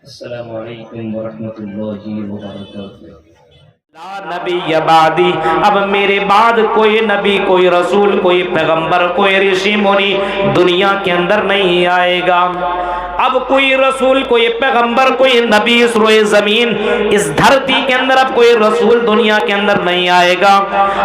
السلام علیکم ورحمۃ اللہ وبرکاتہ۔ لا نبی یا بعدی، اب میرے بعد کوئی نبی، کوئی رسول، کوئی پیغمبر، کوئی رشی منی دنیا کے اندر نہیں آئے گا۔ اب کوئی رسول، کوئی پیغمبر، کوئی نبی اس روئے زمین، اس دھرتی کے اندر اب کوئی رسول دنیا کے اندر نہیں آئے گا۔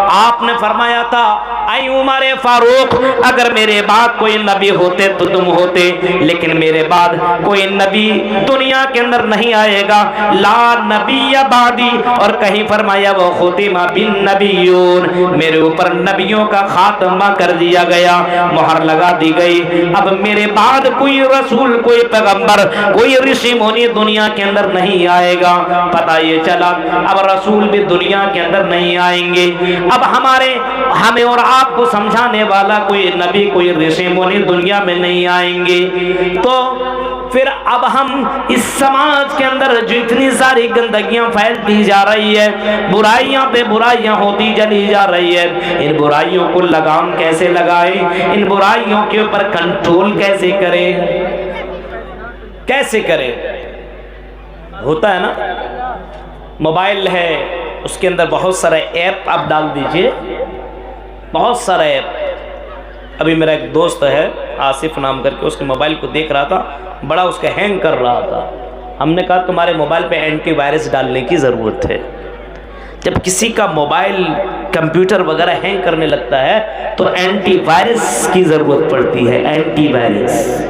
آپ نے فرمایا تھا اے عمر فاروق، اگر میرے بعد کوئی نبی ہوتے تو تم ہوتے، لیکن میرے بعد کوئی نبی دنیا کے اندر نہیں آئے گا۔ لا نبی یا بعدی، اور کہیں فرمایا وہ ختم بالنبیون، میرے اوپر نبیوں کا خاتمہ کر دیا گیا، مہر لگا دی گئی۔ اب میرے بعد کوئی رسول، کوئی پیغمبر، کوئی رشی منی دنیا کے اندر نہیں آئے گا۔ پتہ یہ چلا اب رسول بھی دنیا کے اندر نہیں آئیں گے۔ اب ہمیں اور آپ کو سمجھانے والا کوئی نبی، کوئی رشی منی دنیا میں نہیں آئیں گے، تو پھر اب ہم اس سماج کے اندر جو اتنی ساری گندگیاں پھیلتی جا رہی ہے، برائیاں پہ برائیاں ہوتی چلی جا رہی ہے، ان برائیوں کو لگام کیسے لگائے، ان برائیوں کے اوپر کنٹرول کیسے کرے، کیسے کرے؟ ہوتا ہے نا، موبائل ہے، اس کے اندر بہت سارے ایپ آپ ڈال دیجئے، بہت سارے ایپ۔ ابھی میرا ایک دوست ہے آصف نام کر کے، اس کے موبائل کو دیکھ رہا تھا، بڑا اس کا ہینگ کر رہا تھا۔ ہم نے کہا تمہارے موبائل پہ اینٹی وائرس ڈالنے کی ضرورت ہے۔ جب کسی کا موبائل، کمپیوٹر وغیرہ ہینگ کرنے لگتا ہے تو اینٹی وائرس کی ضرورت پڑتی ہے، اینٹی وائرس۔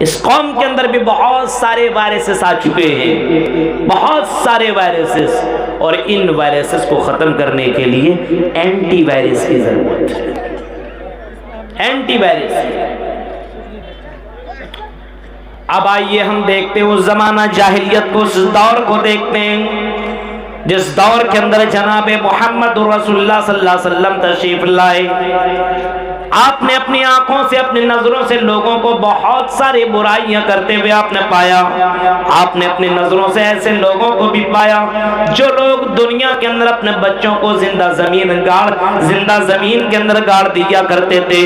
اس قوم کے اندر بھی بہت سارے وائرسز آ چکے ہیں، بہت سارے وائرسز، اور ان وائرسز کو ختم کرنے کے لیے اینٹی وائرس کی ضرورت ہے، اینٹی وائرس۔ اب آئیے ہم دیکھتے ہیں اس زمانہ جاہلیت کو، اس دور کو دیکھتے ہیں جس دور کے اندر جناب محمد رسول اللہ صلی اللہ علیہ وسلم تشریف لائے۔ آپ نے اپنی آنکھوں سے، اپنی نظروں سے لوگوں کو بہت ساری برائیاں کرتے ہوئے آپ نے پایا۔ آپ نے اپنی نظروں سے ایسے لوگوں کو بھی پایا جو لوگ دنیا کے اندر اپنے بچوں کو زندہ زمین کے اندر گاڑ دیا کرتے تھے،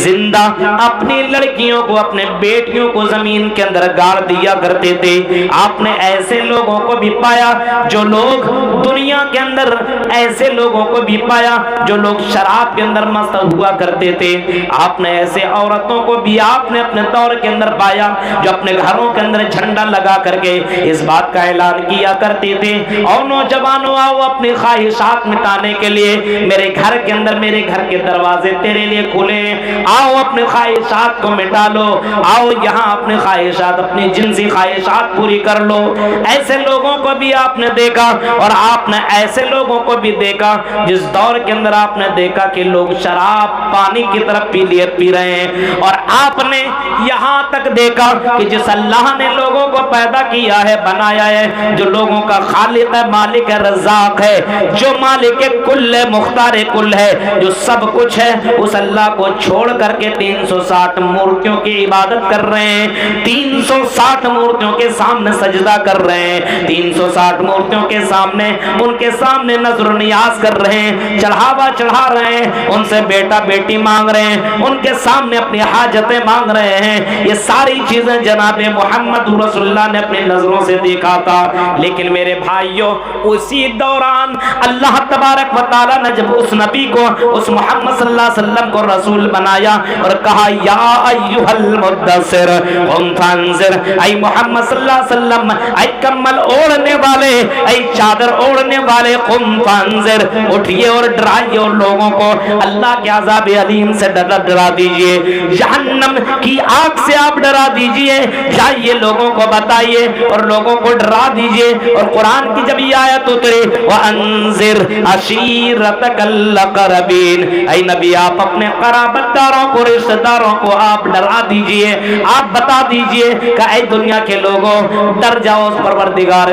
زندہ اپنی لڑکیوں کو، اپنے بیٹیوں کو زمین کے اندر گاڑ دیا کرتے تھے۔ آپ نے ایسے لوگوں کو بھی پایا جو لوگ دنیا کے اندر، ایسے لوگوں کو بھی پایا جو لوگ شراب کے اندر مست ہوا کرتے تھے۔ آپ نے ایسے عورتوں کو بھی آپ نے اپنے دور کے اندر پایا جو اپنے گھروں کے اندر جھنڈا لگا کر کے اس بات کا اعلان کیا کرتے تھے، اور نوجوانوں آؤ اپنی خواہشات مٹانے کے لیے میرے گھر کے اندر، میرے گھر کے دروازے تیرے لیے کھلے ہیں، آؤ اپنی خواہشات کو مٹا لو، آؤ یہاں اپنی خواہشات، اپنی جنسی خواہشات پوری کر لو۔ ایسے لوگوں کو بھی آپ نے دیکھا، اور آپ نے ایسے لوگوں کو بھی دیکھا جس دور کے اندر آپ نے دیکھا کہ لوگ شراب پانی کی طرف پی رہے ہیں، اور آپ نے یہاں تک دیکھا کہ جس اللہ نے لوگوں کو پیدا کیا ہے، بنایا ہے، جو لوگوں کا خالق ہے، مالک ہے، رزاق ہے، جو مالک کل ہے، مختار کل ہے، جو سب کچھ ہے، اس اللہ کو چھوڑ کر کے 360 مورتیوں کی عبادت کر رہے ہیں، 360 مورتیوں کے سامنے سجدہ کر رہے ہیں، 360 مورتیوں کے سامنے، ان کے سامنے نظر و نیاز کر رہے ہیں، چڑھاوا چڑھا رہے ہیں، ان سے بیٹا بیٹی مانگ رہے ہیں، ان کے سامنے اپنی حاجتیں مانگ رہے ہیں۔ یہ ساری چیزیں جناب محمد رسول اللہ نے اپنی نظروں سے دیکھا تھا۔ لیکن میرے بھائیوں، اسی دوران اللہ تبارک و تعالیٰ نے جب اس نبی کو، اس محمد صلی اللہ علیہ وسلم کو رسول بنایا اور کہا یا ایھا المدثر قم فانذر، اے محمد صلی اللہ علیہ وسلم، اے کمل اوڑھنے والے، اے چادر اوڑھنے والے، قم فانذر، اٹھئے اور ڈرائیے اور لوگوں کو اللہ کے عذاب علیم سے ڈرا دیجئے، جہنم کی آگ سے آپ ڈرا دیجئے، جائیے لوگوں کو بتائیے اور لوگوں کو ڈرا دیجئے۔ اور قرآن کی جب یہ آیت اتری وَأَنذِرْ عَشِيرَتَكَ الْأَقْرَبِينَ، اے نبی آپ اپنے قرابت داروں کو، رشتہ داروں کو آپ ڈرا دیجئے، آپ بتا دیجئے کہ اے دنیا کے لوگوں ڈر جاؤ اس پروردگار،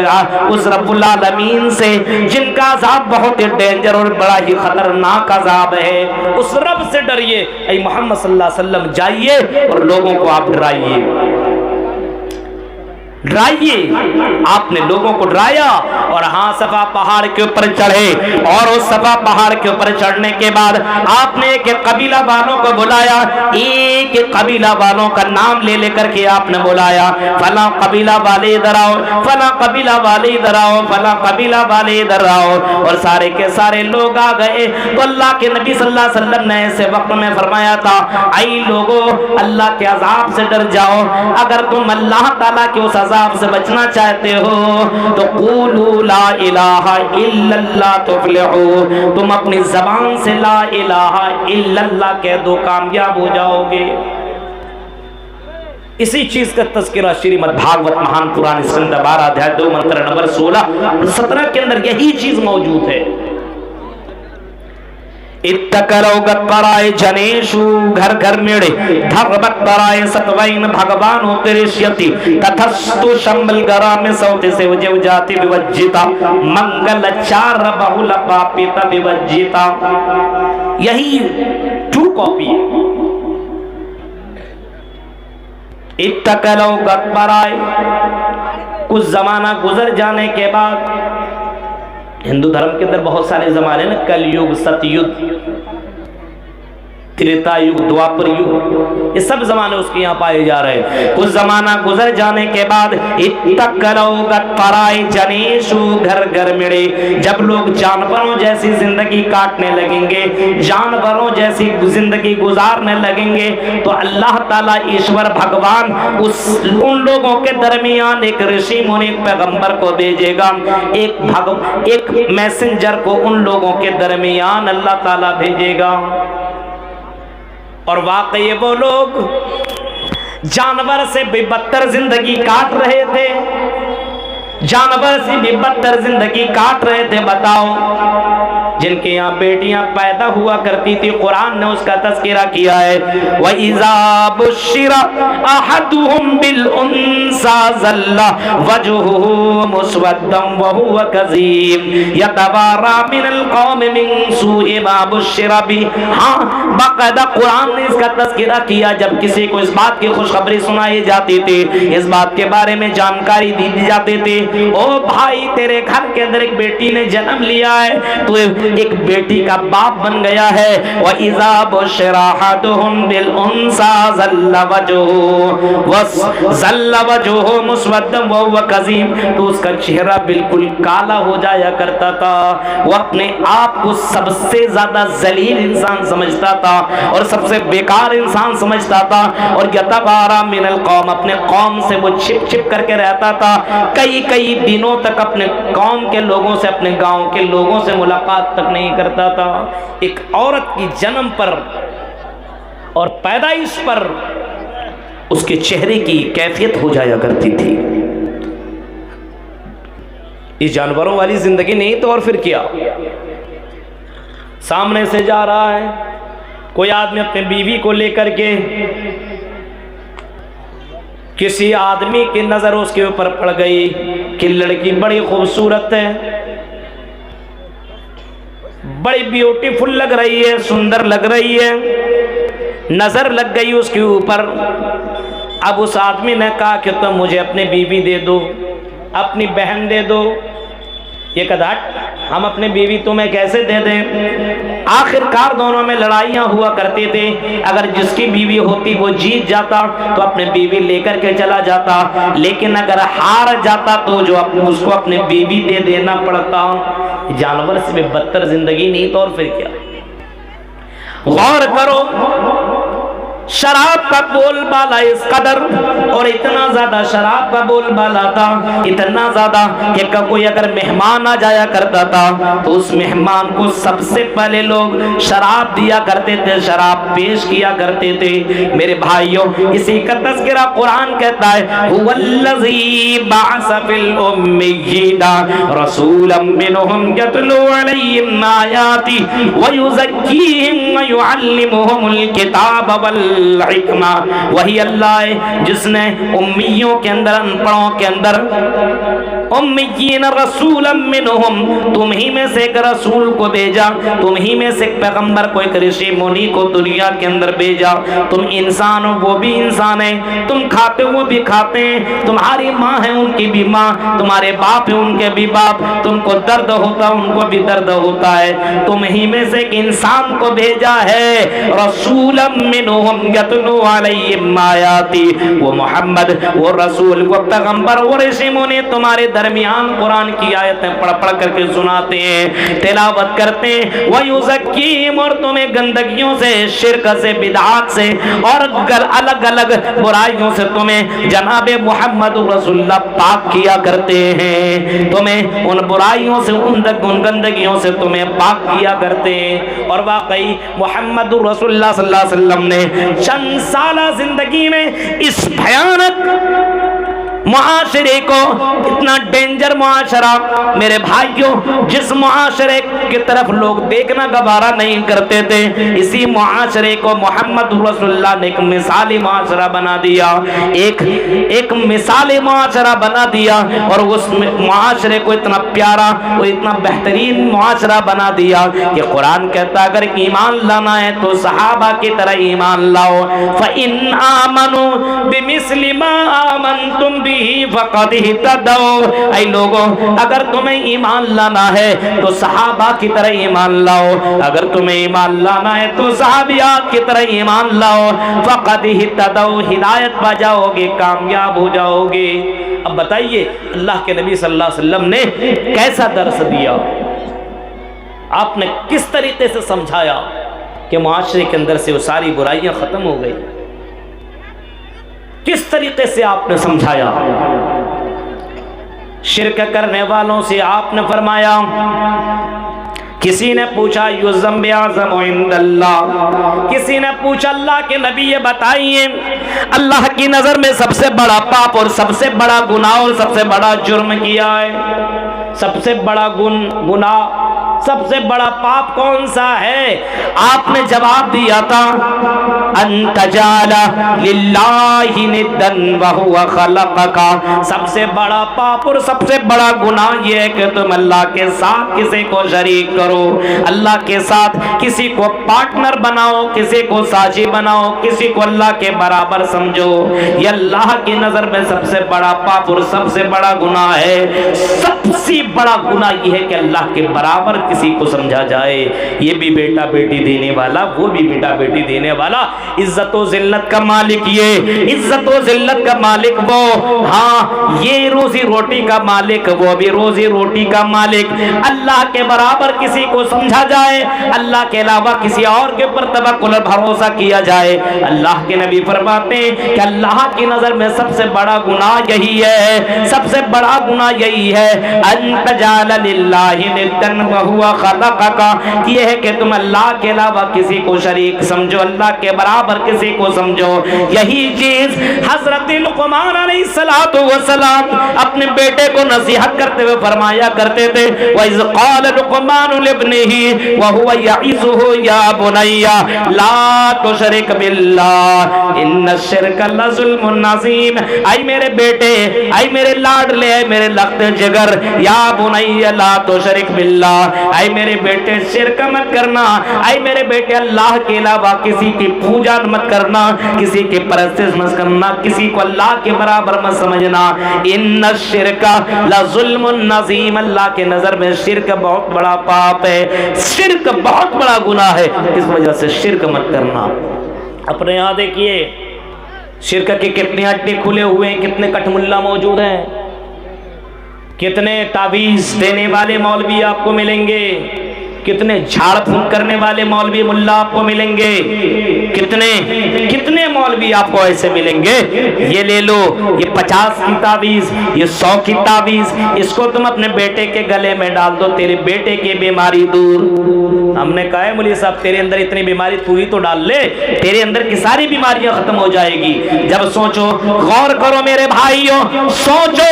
اس رب العالمین سے جن کا عذاب بہت ہی ڈینجر اور بڑا ہی خطرناک عذاب ہے، اس رب سے ڈریے۔ اے محمد صلی اللہ علیہ وسلم جائیے اور لوگوں کو آپ ڈرائیے۔ ڈرائیے. آپ نے لوگوں کو ڈرایا اور ہاں صفا پہاڑ کے اوپر چڑھے, اور اس صفا پہاڑ کے اوپر چڑھنے کے بعد آپ نے ایک قبیلہ والوں کو بلایا, ایک قبیلہ والوں کا نام لے لے کر کے آپ نے بلایا, فلاں قبیلہ والے ادھر آؤ, فلاں قبیلہ والے ادھر آؤ, فلاں قبیلہ والے ادھر آؤ, اور سارے کے سارے لوگ آ گئے. تو اللہ کے نبی صلی اللہ علیہ وسلم نے ایسے وقت میں فرمایا تھا, اے لوگو اللہ کے عذاب سے ڈر جاؤ, اگر تم اللہ تعالیٰ کے اس عذاب سے بچنا چاہتے ہو تو قولوا لا الہ الا اللہ تفلحوا, تم اپنی زبان سے لا الہ الا اللہ کہہ دو, کامیاب ہو جاؤ گے. اسی چیز کا تذکرہ شریمد بھاگوت مہان پران اسکندھ 12 ادھیائے 2 منتر نمبر 16-17 کے اندر یہی چیز موجود ہے. اتکرو گتپرائے جنیشو گھر گھر میڑے دھربت پرائے ستوین بھگوانو تریشیتی تتھستو شمبل گرام سوتے سے وجہ جاتی بیوجیتا منگل چار بہول پاپیتا بیوجیتا. یہی 2 کاپی ہے. اتکرو گتپرائے, کچھ زمانہ گزر جانے کے بعد, ہندو دھرم کے اندر بہت سارے زمانے نا, کل یوگ, ست یوگ, تریتا یوگ, دوپر یوگ, یہ سب زمانے اس کے یہاں پائے جا رہے ہیں. کچھ زمانہ گزر جانے کے بعد اتکرو گتپرائے جنیشو گھر گھر مڑے, جب لوگ جانوروں جیسی زندگی کاٹنے لگیں گے, جانوروں جیسی زندگی گزارنے لگیں گے, تو اللہ تعالیٰ ایشور بھگوان ان لوگوں کے درمیان ایک رشی منی, ایک پیغمبر کو بھیجے گا, ایک میسنجر کو ان لوگوں کے درمیان اللہ تعالیٰ بھیجے گا. اور واقعی وہ لوگ جانور سے بھی بدتر زندگی کاٹ رہے تھے, جانور سے بھی بدتر زندگی کاٹ رہے تھے. بتاؤ, جن کے یہاں بیٹیاں پیدا ہوا کرتی تھی, قرآن نے اس کا تذکرہ کیا ہے, وَإِذَا بُشِّرَ أَحَدُهُمْ بِالْأُنْثَىٰ ظَلَّ وَجْهُهُ مُسْوَدًّا وَهُوَ كَظِيمٌ يَتَوَارَىٰ مِنَ الْقَوْمِ مِنْ سُوءِ مَا بُشِّرَ بِهِ. ہاں باقاعدہ قرآن نے اس کا تذکرہ کیا, جب کسی کو اس بات کی خوشخبری سنائی جاتی تھی, اس بات کے بارے میں جانکاری دی جاتی تھی, او بھائی تیرے گھر کے اندر ایک بیٹی نے جنم لیا ہے, تو ایک بیٹی کا باپ بن گیا ہے. وَإِذَا بُشِّرَ أَحَدُهُمْ بِالْأُنْثَىٰ ظَلَّ وَجْهُهُ مُسْوَدًّا وَهُوَ كَظِيمٌ, تو اس کا چہرہ بالکل کالا ہو جایا کرتا تھا. وہ اپنے آپ کو سب سے زیادہ ذلیل انسان سمجھتا تھا اور سب سے بیکار انسان سمجھتا تھا, اور یتوارا من القوم, اپنے قوم سے وہ چھپ چھپ کر کے رہتا تھا. کئی دنوں تک اپنے قوم کے لوگوں سے, اپنے گاؤں کے لوگوں سے ملاقات تک نہیں کرتا تھا. ایک عورت کی جنم پر اور پیدائش پر اس کے چہرے کی کیفیت ہو جایا کرتی تھی. یہ جانوروں والی زندگی نہیں تو اور پھر کیا. سامنے سے جا رہا ہے کوئی آدمی اپنے بیوی کو لے کر کے, کسی آدمی کی نظر اس کے اوپر پڑ گئی کہ لڑکی بڑی خوبصورت ہے, بڑی بیوٹیفل لگ رہی ہے, سندر لگ رہی ہے, نظر لگ گئی اس کے اوپر. اب اس آدمی نے کہا کہ تم مجھے اپنی بیوی دے دو, اپنی بہن دے دو. یہ کہا ہم اپنی بیوی تمہیں کیسے دے دیں. آخر کار دونوں میں لڑائیاں ہوا کرتے تھے. اگر جس کی بیوی ہوتی وہ جیت جاتا تو اپنے بیوی لے کر کے چلا جاتا, لیکن اگر ہار جاتا تو جو اس کو اپنے بیوی دے دینا پڑتا. جانور سے بھی بدتر زندگی نہیں تو اور پھر کیا. غور کرو, شراب کا بول بالا اس قدر, اور اتنا زیادہ شراب کا بول بالا تھا, اتنا زیادہ کہ کوئی اگر مہمان آ جایا کرتا تھا تو اس مہمان کو سب سے پہلے لوگ شراب دیا کرتے تھے, شراب پیش کیا کرتے تھے. میرے بھائیوں, اسی کا تذکرہ قرآن کہتا ہے, هو الذی بعث فی الأمیین رسولا منہم یتلو علیہم آیاتی ویزکیہم ویعلمہم الکتاب والحکمہ والحکمہ، وہی اللہ ہے جس نے امیوں کے اندر، ان پڑھوں کے اندر، امیین رسولا منہم، تم ہی میں سے ایک رسول کو بھیجا، تم ہی میں سے ایک پیغمبر کو، ایک رشی منی کو دنیا کے اندر بھیجا۔ تم انسان ہو، وہ بھی انسان ہے، تم کھاتے ہو، وہ بھی کھاتے ہیں، تمہاری ماں ہے، ان کی بھی ماں، تمہارے باپ ہیں، ان کے بھی باپ، تم کو درد ہوتا ہے، ان کو بھی درد ہوتا ہے، تم ہی میں سے ایک انسان کو بھیجا ہے، رسولا منہم یتلو علیہم آیاتی، وہ محمد، وہ رسول، وہ پیغمبر، وہ رشی منی تمہارے درمیان قرآن کی آیتیں پڑھ پڑھ کر کے سناتے ہیں، تلاوت کرتے ہیں، وَيُزَكِّيهِمْ، اور تمہیں گندگیوں سے، شرک سے، بدعات سے اور الگ الگ برائیوں سے تمہیں جناب محمد رسول اللہ پاک کیا کرتے ہیں، تمہیں ان برائیوں سے، ان گندگیوں سے تمہیں پاک کیا کرتے ہیں۔ اور واقعی محمد رسول اللہ صلی اللہ علیہ وسلم نے چند سالہ زندگی میں اس بھیانک معاشرے کو، اتنا ڈینجر معاشرہ میرے بھائیوں، جس معاشرے کی طرف لوگ دیکھنا گوارا نہیں کرتے تھے، اسی معاشرے کو محمد رسول اللہ نے ایک مثالی معاشرہ بنا دیا، ایک مثالی معاشرہ بنا دیا، اور اس معاشرے کو اتنا پیارا اور اتنا بہترین معاشرہ بنا دیا کہ قرآن کہتا ہے اگر ایمان لانا ہے تو صحابہ کی طرح ایمان لاؤ، فَإِنْ آمَنُوا بِمِثْلِ مَا آمَنْتُمْ بِهِ فَقَدْ اهْتَدَوْا، اے لوگوں اگر تمہیں ایمان لانا ہے تو صحابہ کی طرح ایمان لاؤ، اگر تمہیں ایمان لانا ہے تو صحابیات کی طرح ایمان لاؤ، فَقَدْ اهْتَدَوْا، ہدایت پا جاؤ گے، کامیاب ہو جاؤ گے۔ اب بتائیے اللہ کے نبی صلی اللہ علیہ وسلم نے کیسا درس دیا، آپ نے کس طریقے سے سمجھایا کہ معاشرے کے اندر سے وہ ساری برائیاں ختم ہو گئی، کس طریقے سے آپ نے سمجھایا۔ شرک کرنے والوں سے آپ نے فرمایا، کسی نے پوچھا یُذَنبُ اعظم عند اللہ، کسی نے پوچھا اللہ کے نبی یہ بتائیے اللہ کی نظر میں سب سے بڑا پاپ اور سب سے بڑا گناہ اور سب سے بڑا جرم کیا ہے، سب سے بڑا گناہ، سب سے بڑا پاپ کون سا ہے؟ آپ نے جواب دیا تھا ان تجعل للہ ندا وہو خلقک، سب سے بڑا پاپ اور سب سے بڑا گناہ یہ ہے کہ تم اللہ کے ساتھ کسی کو شریک کرو، اللہ کے ساتھ کسی کو پارٹنر بناؤ، کسی کو ساجی بناؤ، کسی کو اللہ کے برابر سمجھو، یہ اللہ کی نظر میں سب سے بڑا پاپ اور سب سے بڑا گناہ ہے۔ سب سے بڑا گناہ یہ ہے کہ اللہ کے برابر کسی کو سمجھا جائے، یہ بھی بیٹا بیٹی دینے والا، وہ بھی بیٹا بیٹی دینے والا، عزت و ذلت کا مالک یہ، عزت و ذلت کا مالک وہ، ہاں یہ روزی روٹی کا مالک، وہ بھی روزی روٹی کا مالک۔ اللہ کے برابر کسی کو سمجھا جائے، اللہ کے علاوہ کسی اور کے اوپر توکل اور بھروسہ کیا جائے، اللہ کے نبی فرماتے ہیں کہ اللہ کی نظر میں سب سے بڑا گناہ یہی ہے، سب سے بڑا گناہ یہی ہے ان تجعل للہ ندا وہو خلقک، یہ ہے کہ تم اللہ کے علاوہ کسی کو شریک سمجھو، اللہ کے برابر کسی کو سمجھو۔ یہی چیز حضرت لقمان علیہ السلام اپنے بیٹے کو نصیحت کرتے ہوئے فرمایا کرتے تھے، وَإِذْ قَالَ لُقْمَانُ لِابْنِهِ وَهُوَ يَعِظُهُ يَا بُنَيَّ لَا تُشْرِكْ بِاللَّهِ إِنَّ الشِّرْكَ لَظُلْمٌ عَظِيمٌ، اے میرے بیٹے، اے میرے لاڈلے، اے میرے لخت جگر، یا بنی لا تشرک باللہ، اے میرے بیٹے شرک مت کرنا، اے میرے بیٹے اللہ کے علاوہ کسی کی پوجا مت کرنا، کسی کی پرستش مت کرنا، کسی کو اللہ کے برابر مت سمجھنا۔ ان الشرک لظلم عظیم، اللہ کے نظر میں شرک بہت بڑا پاپ ہے، شرک بہت بڑا گناہ ہے، اس وجہ سے شرک مت کرنا۔ اپنے یہاں دیکھیے شرک کے کتنے اڈے کھلے ہوئے ہیں، کتنے کٹ ملا موجود ہیں، کتنے تعویذ دینے والے مولوی آپ کو ملیں گے، کتنے جھاڑ پھونک کرنے والے مولوی ملا آپ کو ملیں گے، کتنے مولوی آپ کو ایسے ملیں گے، یہ لے لو، یہ 50 کی تعویذ، یہ 100 کی تعویذ، اس کو تم اپنے بیٹے کے گلے میں ڈال دو، تیرے بیٹے کی بیماری دور۔ ہم نے کہا ہے مولوی صاحب تیرے اندر اتنی بیماری تو ہی تو ڈال لے، تیرے اندر کی ساری بیماریاں ختم ہو جائے گی۔ جب سوچو، غور کرو میرے بھائیوں، سوچو،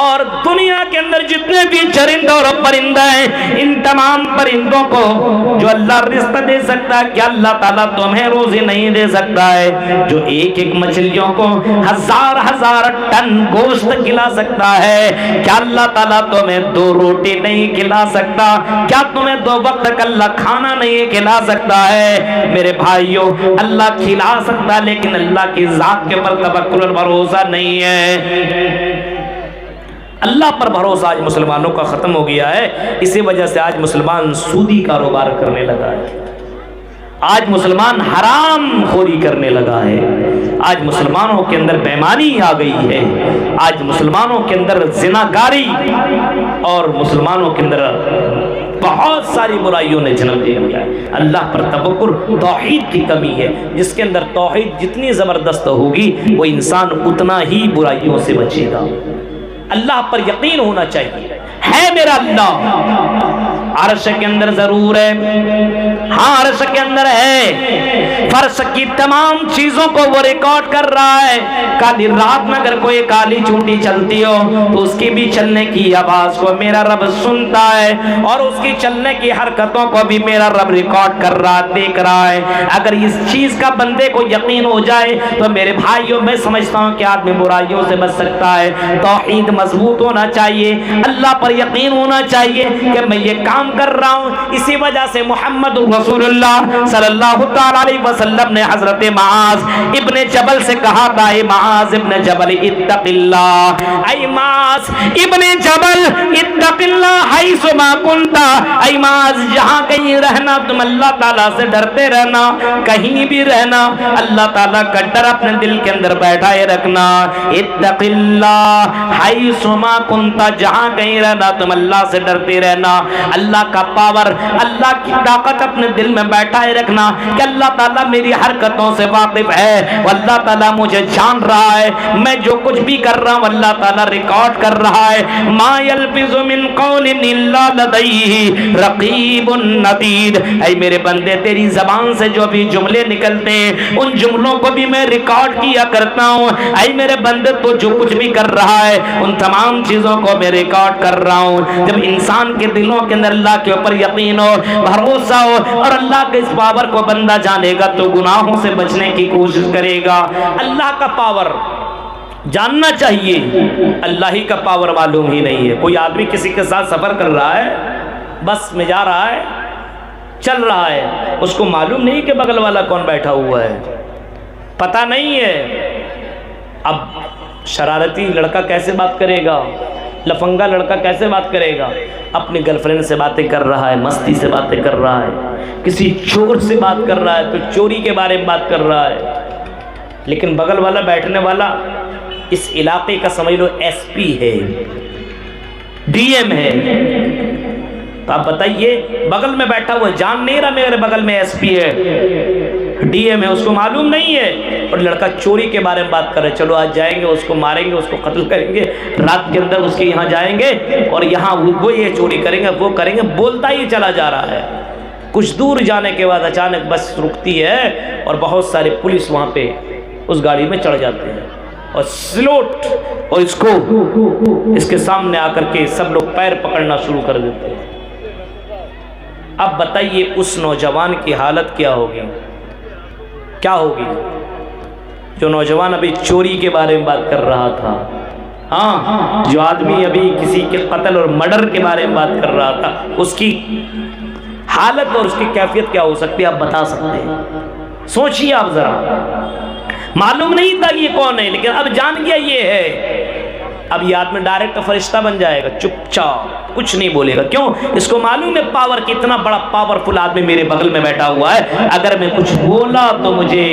اور دنیا کے اندر جتنے بھی چرند اور پرندہ ہیں، ان تمام پرندوں کو جو اللہ رزق دے سکتا ہے، کیا اللہ تعالیٰ تمہیں روزی نہیں دے سکتا ہے؟ جو ایک ایک مچھلیوں کو ہزار ہزار ٹن گوشت کھلا سکتا ہے، کیا اللہ تعالیٰ تمہیں 2 روٹی نہیں کھلا سکتا؟ کیا تمہیں 2 وقت کا اللہ کھانا نہیں کھلا سکتا ہے؟ میرے بھائیوں، اللہ کھلا سکتا ہے، لیکن اللہ کی ذات کے پر توکل اور بھروسہ نہیں ہے۔ اللہ پر بھروسہ آج مسلمانوں کا ختم ہو گیا ہے۔ اسی وجہ سے آج مسلمان سودی کاروبار کرنے لگا ہے، آج مسلمان حرام خوری کرنے لگا ہے، آج مسلمانوں کے اندر بےایمانی آ گئی ہے، آج مسلمانوں کے اندر زناکاری اور مسلمانوں کے اندر بہت ساری برائیوں نے جنم دے دیا ہے۔ اللہ پر توکل، توحید کی کمی ہے۔ جس کے اندر توحید جتنی زبردست ہوگی، وہ انسان اتنا ہی برائیوں سے بچے گا۔ اللہ پر یقین ہونا چاہیے، ہے میرا اللہ، عرش کے اندر ضرور ہے، ہاں عرش کے اندر ہے، فرش کی تمام چیزوں کو وہ ریکارڈ کر رہا ہے۔ کالی رات میں اگر کوئی کالی چونٹی چلتی ہو تو اس کی بھی چلنے کی آواز کو میرا رب سنتا ہے، اور اس کی چلنے کی حرکتوں کو بھی میرا رب ریکارڈ کر رہا، دیکھ رہا ہے۔ اگر اس چیز کا بندے کو یقین ہو جائے تو میرے بھائیوں، میں سمجھتا ہوں کہ آدمی برائیوں سے بچ سکتا ہے۔ توحید مضبوط ہونا چاہیے، اللہ پر یقین ہونا چاہیے کہ میں یہ کام کر رہا ہوں۔ اسی وجہ سے محمد رسول اللہ صلی اللہ تعالی علیہ وسلم نے حضرت معاذ ابن جبل سے کہا تھا، اے معاذ ابن جبل اتق اللہ، اے معاذ ابن جبل اتق اللہ حیث ما کنت، اے معاذ جہاں کہیں رہنا تم اللہ تعالیٰ سے ڈرتے رہنا، کہیں بھی رہنا اللہ تعالیٰ کا ڈر اپنے دل کے اندر بیٹھائے رکھنا۔ اتق اللہ حیث ما کنت، جہاں کہیں رہنا تم اللہ سے ڈرتے رہنا۔ اللہ کا پاور، اللہ کی طاقت اپنے دل میں بیٹھائے رکھنا کہ اللہ تعالیٰ میری حرکتوں سے واقف ہے، اللہ تعالیٰ مجھے جان رہا ہے، میں جو کچھ بھی کر رہا ہوں اللہ تعالیٰ ریکارڈ کر رہا ہے۔ ما یلفظ من قول الا لدیہ رقیب عتید، اے میرے بندے تیری زبان سے جو بھی جملے نکلتے ہیں ان جملوں کو بھی میں ریکارڈ کیا کرتا ہوں۔ اے میرے بندے تو جو کچھ بھی کر رہا ہے ان تمام چیزوں کو میں ریکارڈ کر رہا ہوں۔ جب انسان کے دلوں کے اندر اللہ کے اوپر یقین ہو، بھروسہ ہو اور اللہ کے اس پاور کو بندہ جانے گا تو گناہوں سے بچنے کی کوشش کرے گا۔ اللہ کا پاور جاننا چاہیے، اللہ ہی کا پاور معلوم ہی نہیں ہے۔ کوئی آدمی کسی کے ساتھ سفر کر رہا ہے، بس میں جا رہا ہے، چل رہا ہے، اس کو معلوم نہیں کہ بغل والا کون بیٹھا ہوا ہے، پتہ نہیں ہے۔ اب شرارتی لڑکا کیسے بات کرے گا، لفنگا لڑکا کیسے بات کرے گا؟ اپنی گرل فرینڈ سے باتیں کر رہا ہے، مستی سے باتیں کر رہا ہے، کسی چور سے بات کر رہا ہے تو چوری کے بارے میں بات کر رہا ہے، لیکن بغل والا بیٹھنے والا اس علاقے کا سمجھ لو ایس پی ہے، ڈی ایم ہے۔ تو آپ بتائیے، بغل میں بیٹھا ہوا جان نہیں رہا میرے بغل میں ایس پی ہے، ڈی ایم ہے، اس کو معلوم نہیں ہے، اور لڑکا چوری کے بارے میں بات کر رہے، چلو آج جائیں گے اس کو ماریں گے، اس کو قتل کریں گے، رات کے اندر اس کے یہاں جائیں گے اور یہاں وہ یہ چوری کریں گے، وہ کریں گے، بولتا ہی چلا جا رہا ہے۔ کچھ دور جانے کے بعد اچانک بس رکتی ہے اور بہت سارے پولیس وہاں پہ اس گاڑی میں چڑھ جاتے ہیں اور سلوٹ، اور اس کو اس کے سامنے آ کر کے سب لوگ پیر پکڑنا شروع کر دیتے ہیں۔ اب بتائیے اس نوجوان کی حالت کیا ہوگی، کیا ہوگی؟ جو نوجوان ابھی چوری کے بارے میں بات کر رہا تھا، ہاں جو آدمی ابھی کسی کے قتل اور مرڈر کے بارے میں بات کر رہا تھا، اس کی حالت اور اس کی کیفیت کیا ہو سکتی ہے آپ بتا سکتے ہیں؟ سوچیے آپ ذرا۔ معلوم نہیں تھا کہ یہ کون ہے، لیکن اب جان گیا یہ ہے۔ اب یہ آدمی ڈائریکٹ فرشتہ بن جائے گا، چپ چاپ کچھ نہیں بولے گا۔ کیوں؟ اس کو معلوم ہے پاور کتنا بڑا پاورفل آدمی میرے بغل میں بیٹھا ہوا ہے، اگر میں کچھ بولا تو مجھے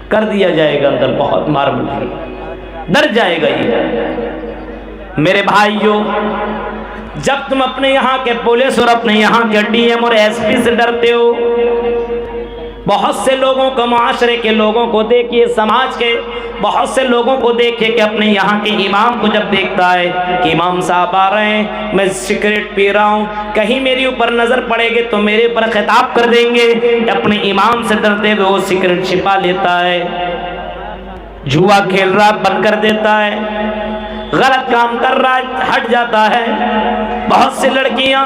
کر دیا جائے گا، اندر بہت مار ملے گی، ڈر جائے گا یہ۔ میرے بھائیوں، جب تم اپنے یہاں کے پولیس اور اپنے یہاں کے ڈی ایم اور ایس پی سے ڈرتے ہو، بہت سے لوگوں کو، معاشرے کے لوگوں کو دیکھیے، سماج کے بہت سے لوگوں کو دیکھیے کہ اپنے یہاں کے امام کو جب دیکھتا ہے کہ امام صاحب آ رہے ہیں، میں سگریٹ پی رہا ہوں، کہیں میرے اوپر نظر پڑے گی تو میرے اوپر خطاب کر دیں گے، اپنے امام سے ڈرتے ہوئے وہ سگریٹ چھپا لیتا ہے، جوا کھیل رہا بند کر دیتا ہے، غلط کام کر رہا ہے ہٹ جاتا ہے. بہت سی لڑکیاں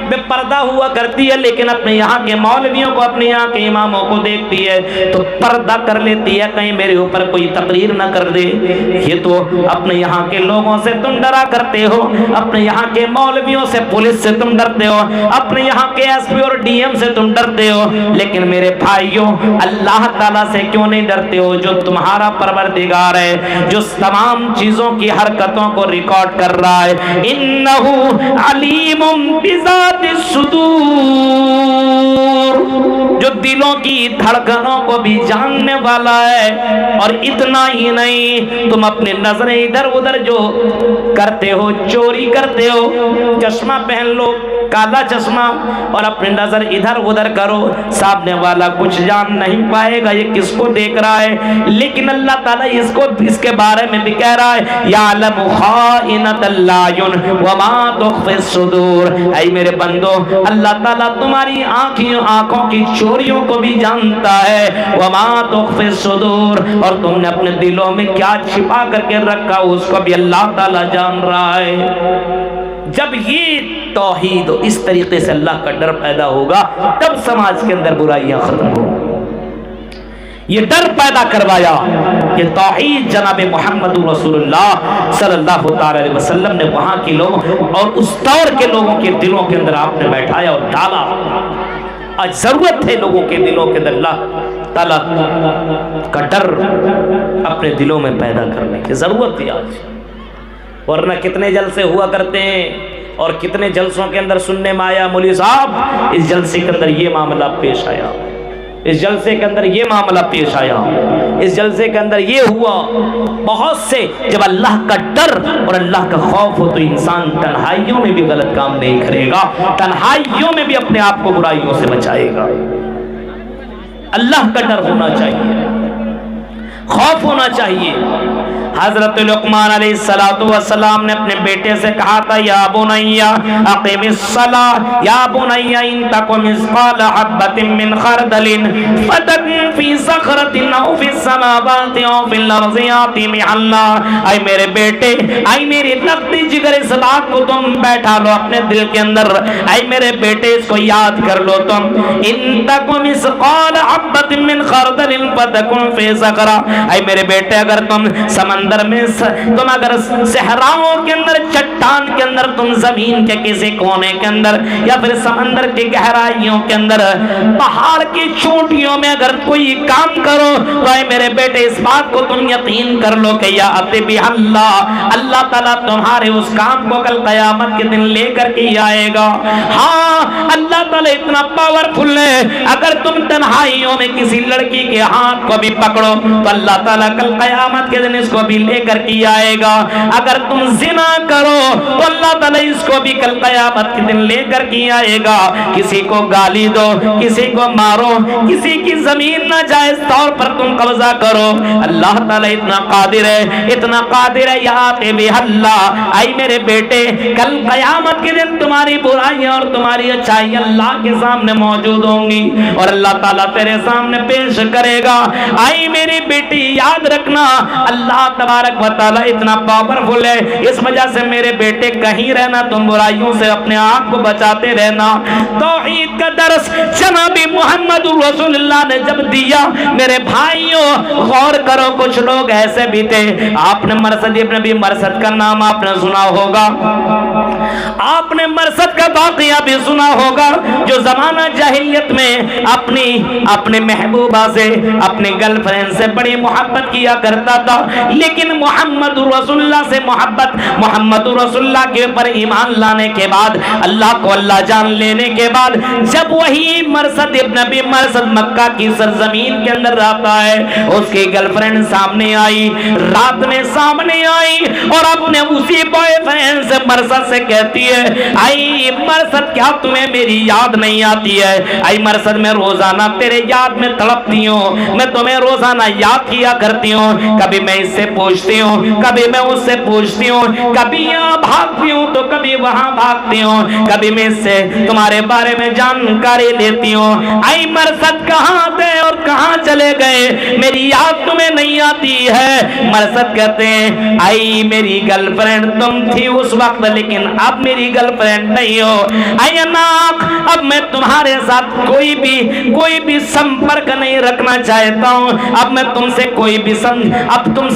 بے پردہ ہوا کرتی ہے لیکن اپنے یہاں کے مولویوں کو اپنے یہاں کے اماموں کو دیکھتی ہے تو پردہ کر لیتی ہے کہیں میرے اوپر کوئی تقریر نہ کر دے. یہ تو اپنے یہاں کے لوگوں سے تم ڈرا کرتے ہو, اپنے یہاں کے مولویوں سے پولیس سے تم ڈرتے ہو, اپنے یہاں کے ایس پی اور ڈی ایم سے تم ڈرتے ہو, لیکن میرے بھائیوں اللہ تعالیٰ سے کیوں نہیں ڈرتے ہو جو تمہارا پروردگار ہے, جو تمام چیزوں کی حرکتوں کو ریکارڈ کر رہا ہے. انہ علیم بذات الصدور, جو دلوں کی دھڑکنوں کو بھی جاننے والا ہے. اور اتنا ہی نہیں, تم اپنی نظریں ادھر ادھر جو کرتے ہو, چوری کرتے ہو, چشمہ پہن لو کالا چشمہ اور اپنی نظر ادھر ادھر کرو, سامنے والا کچھ جان نہیں پائے گا یہ کس کو دیکھ رہا ہے, لیکن اللہ تعالیٰ اس کے بارے میں بھی کہہ رہا ہے یعلم خائنۃ الاعین وما تخفی الصدور. اے میرے بندو, اللہ تعالیٰ تمہاری آنکھوں کی چوریوں کو بھی جانتا ہے, وما تخفی الصدور, اور تم نے اپنے دلوں میں کیا چھپا کر کے رکھا اس کو بھی اللہ تعالیٰ جان رہا ہے. جب یہ توحید اس طریقے سے اللہ کا ڈر پیدا ہوگا تب سماج کے اندر برائیاں ختم ہوں. یہ ڈر پیدا کروایا کہ توحید جناب محمد رسول اللہ صلی اللہ علیہ وسلم نے وہاں کے لوگوں اور اس دور کے لوگوں کے دلوں کے اندر آپ نے بیٹھایا اور ڈالا. آج ضرورت ہے لوگوں کے دلوں کے اندر اللہ تعالیٰ کا ڈر اپنے دلوں میں پیدا کرنے کی ضرورت ہے آج. ورنہ کتنے جلسے ہوا کرتے ہیں اور کتنے جلسوں کے اندر سننے میں آیا مولوی صاحب اس جلسے کے اندر یہ معاملہ پیش آیا, اس جلسے کے اندر یہ معاملہ پیش آیا, اس جلسے کے اندر یہ ہوا. بہت سے جب اللہ کا ڈر اور اللہ کا خوف ہو تو انسان تنہائیوں میں بھی غلط کام نہیں کرے گا, تنہائیوں میں بھی اپنے آپ کو برائیوں سے بچائے گا. اللہ کا ڈر ہونا چاہیے, خوف ہونا چاہیے. حضرت لقمان علیہ السلام نے اپنے بیٹے سے کہا تھا یا بنی اقم الصلاۃ یا بنی ان تک مثقال حبۃ من خردل فتکن فی صخرۃ او فی السماوات او فی الارض یاتی بها اللہ. اے میرے بیٹے, اے میری لختی جگر, اس بات کو تم بیٹھا لو اپنے دل کے اندر. اے میرے بیٹے اس کو یاد کر لو تم, ان تک مثقال حبۃ من خردل فتکن فی صخرۃ. اے میرے بیٹے اگر تم سمندر میں, تم اگر صحراؤں کے اندر, چٹان کے اندر, تم زمین کے کسی کونے کے اندر یا پھر سمندر کی گہرائیوں کے اندر, پہاڑ کی چوٹیوں میں اگر کوئی کام کرو تو اے میرے بیٹے اس بات کو تم یقین کر لو کہ یا اتبی اللہ, اللہ تعالیٰ تمہارے اس کام کو کل قیامت کے دن لے کر کے آئے گا. ہاں اللہ تعالیٰ اتنا پاورفل ہے, اگر تم تنہائیوں میں کسی لڑکی کے ہاتھ کو بھی پکڑو تو اللہ تعالیٰ کل قیامت کے دن اس کو بھی لے کر کے آئے گا. اگر تم زنا کرو تو اللہ تعالیٰ اس کو بھی کل قیامت کے دن لے کر کے آئے گا. کسی کو گالی دو, کسی کو مارو, کسی کی زمین ناجائز طور پر تم قبضہ کرو, اللہ تعالیٰ اتنا قادر ہے, اتنا قادر ہے. یاد بھی اللہ, اے میرے بیٹے کل قیامت کے دن تمہاری برائیاں اور تمہاری اچھائی اللہ کے سامنے موجود ہوں گی اور اللہ تعالیٰ تیرے سامنے پیش کرے گا. اے میری بیٹی یاد رکھنا اللہ تبارک و تعالیٰ اتنا پاورفل ہے, اس وجہ سے میرے بیٹے کہیں رہنا تم برائیوں سے اپنے آپ کو بچاتے رہنا. توحید کا درس جناب محمد رسول اللہ نے جب دیا میرے بھائیوں غور کرو, کچھ لوگ ایسے بھی تھے, آپ نے مرثد ابن ابی مرثد کا نام آپ نے سنا ہوگا, آپ نے مرثد کا واقعہ بھی سنا ہوگا, جو زمانہ جاہلیت میں اپنے محبوبہ سے, اپنے گرل فرینڈ سے بڑی محبت کیا کرتا تھا, لیکن محمد رسول اللہ سے محبت, محمد رسول اللہ کے اوپر ایمان لانے کے بعد, اللہ کو اللہ جان لینے کے بعد, جب وہی مرثد ابن ابی مرثد مکہ کی سرزمین کے اندر رہتا ہے, اس کی گرل فرینڈ سامنے آئی, رات میں سامنے آئی اور اپنے اسی بوائے فرینڈ سے مرثد سے کہتی ہے اے مرثد کیا تمہیں میری یاد نہیں آتی ہے؟ اے مرثد میں روزانہ تیرے یاد میں تڑپتی ہوں، میں تمہیں روزانہ یاد کیا کرتی ہوں، کبھی میں اس سے پوچھتی ہوں، کبھی میں اس سے پوچھتی ہوں، کبھی یہاں بھاگتی ہوں تو کبھی وہاں بھاگتی ہوں، کبھی میں اس سے تمہارے بارے میں جانکاری لیتی ہوں۔ اے مرثد کہاں تھے اور کہاں چلے گئے؟ میری یاد تمہیں نہیں آتی ہے؟ مرثد کہتے ہیں اے میری گرل فرینڈ تم تھی اس وقت، لیکن اب میری گرل فرینڈ نہیں ہو۔ اے اناق اب میں تمہارے ساتھ کوئی بھی سمپرک نہیں رکھنا چاہتا ہوں، اب میں تم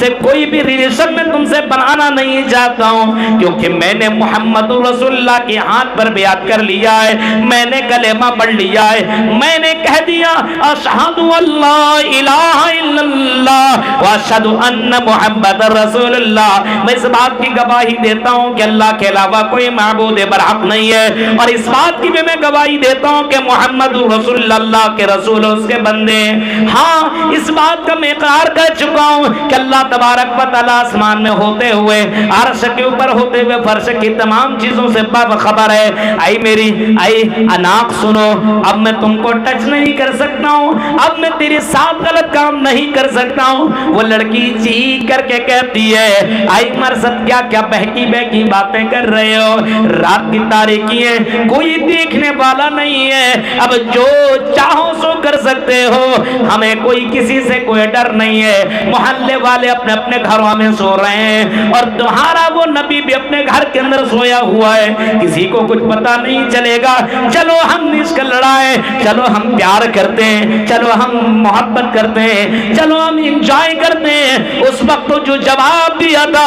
سے کوئی بھی ریلیشن میں تم سے بنانا نہیں چاہتا ہوں، کیونکہ میں نے محمد رسول اللہ کے ہاتھ پر بیعت کر لیا ہے، میں نے کلمہ پڑھ لیا ہے، میں نے کہہ دیا اشہد اللہ الہ الا اللہ واشہد ان محمد رسول اللہ، میں اس بات کی گواہی دیتا ہوں کہ اللہ کے علاوہ کوئی معبود برحق نہیں ہے، اور اس بات کی بھی میں گواہی دیتا ہوں کہ محمد رسول اللہ کے رسول اس کے بندے ہیں۔ ہاں اس بات کا میں اقرار کر چکا ہوں کہ اللہ تبارک و تعالی آسمان میں ہوتے ہوئے، عرش کے اوپر ہوتے ہوئے، فرش کی تمام چیزوں سے باخبر ہے۔ اے اناق سنو، اب میں تم کو ٹچ نہیں کر سکتا ہوں، اب میں تیرے ساتھ غلط کام نہیں کر سکتا ہوں۔ وہ لڑکی چیخ کر کے کہتی ہے اے مرثد کیا بہکی باتیں کر رہے ہو؟ رات کی تاریکی ہے، کوئی دیکھنے والا نہیں ہے، اب جو چاہو سو کر سکتے ہو، ہمیں کوئی کسی سے کوئی ڈر نہیں ہے، محلے والے اپنے اپنے گھروں میں سو رہے ہیں، اور تمہارا وہ نبی بھی اپنے گھر کے اندر سویا ہوا ہے، کسی کو کچھ پتا نہیں چلے گا، چلو ہم اس کا لڑائیں، چلو ہم پیار کرتے ہیں، چلو ہم محبت کرتے ہیں، چلو ہم انجوائے کرتے ہیں۔ اس وقت جو جواب دیا تھا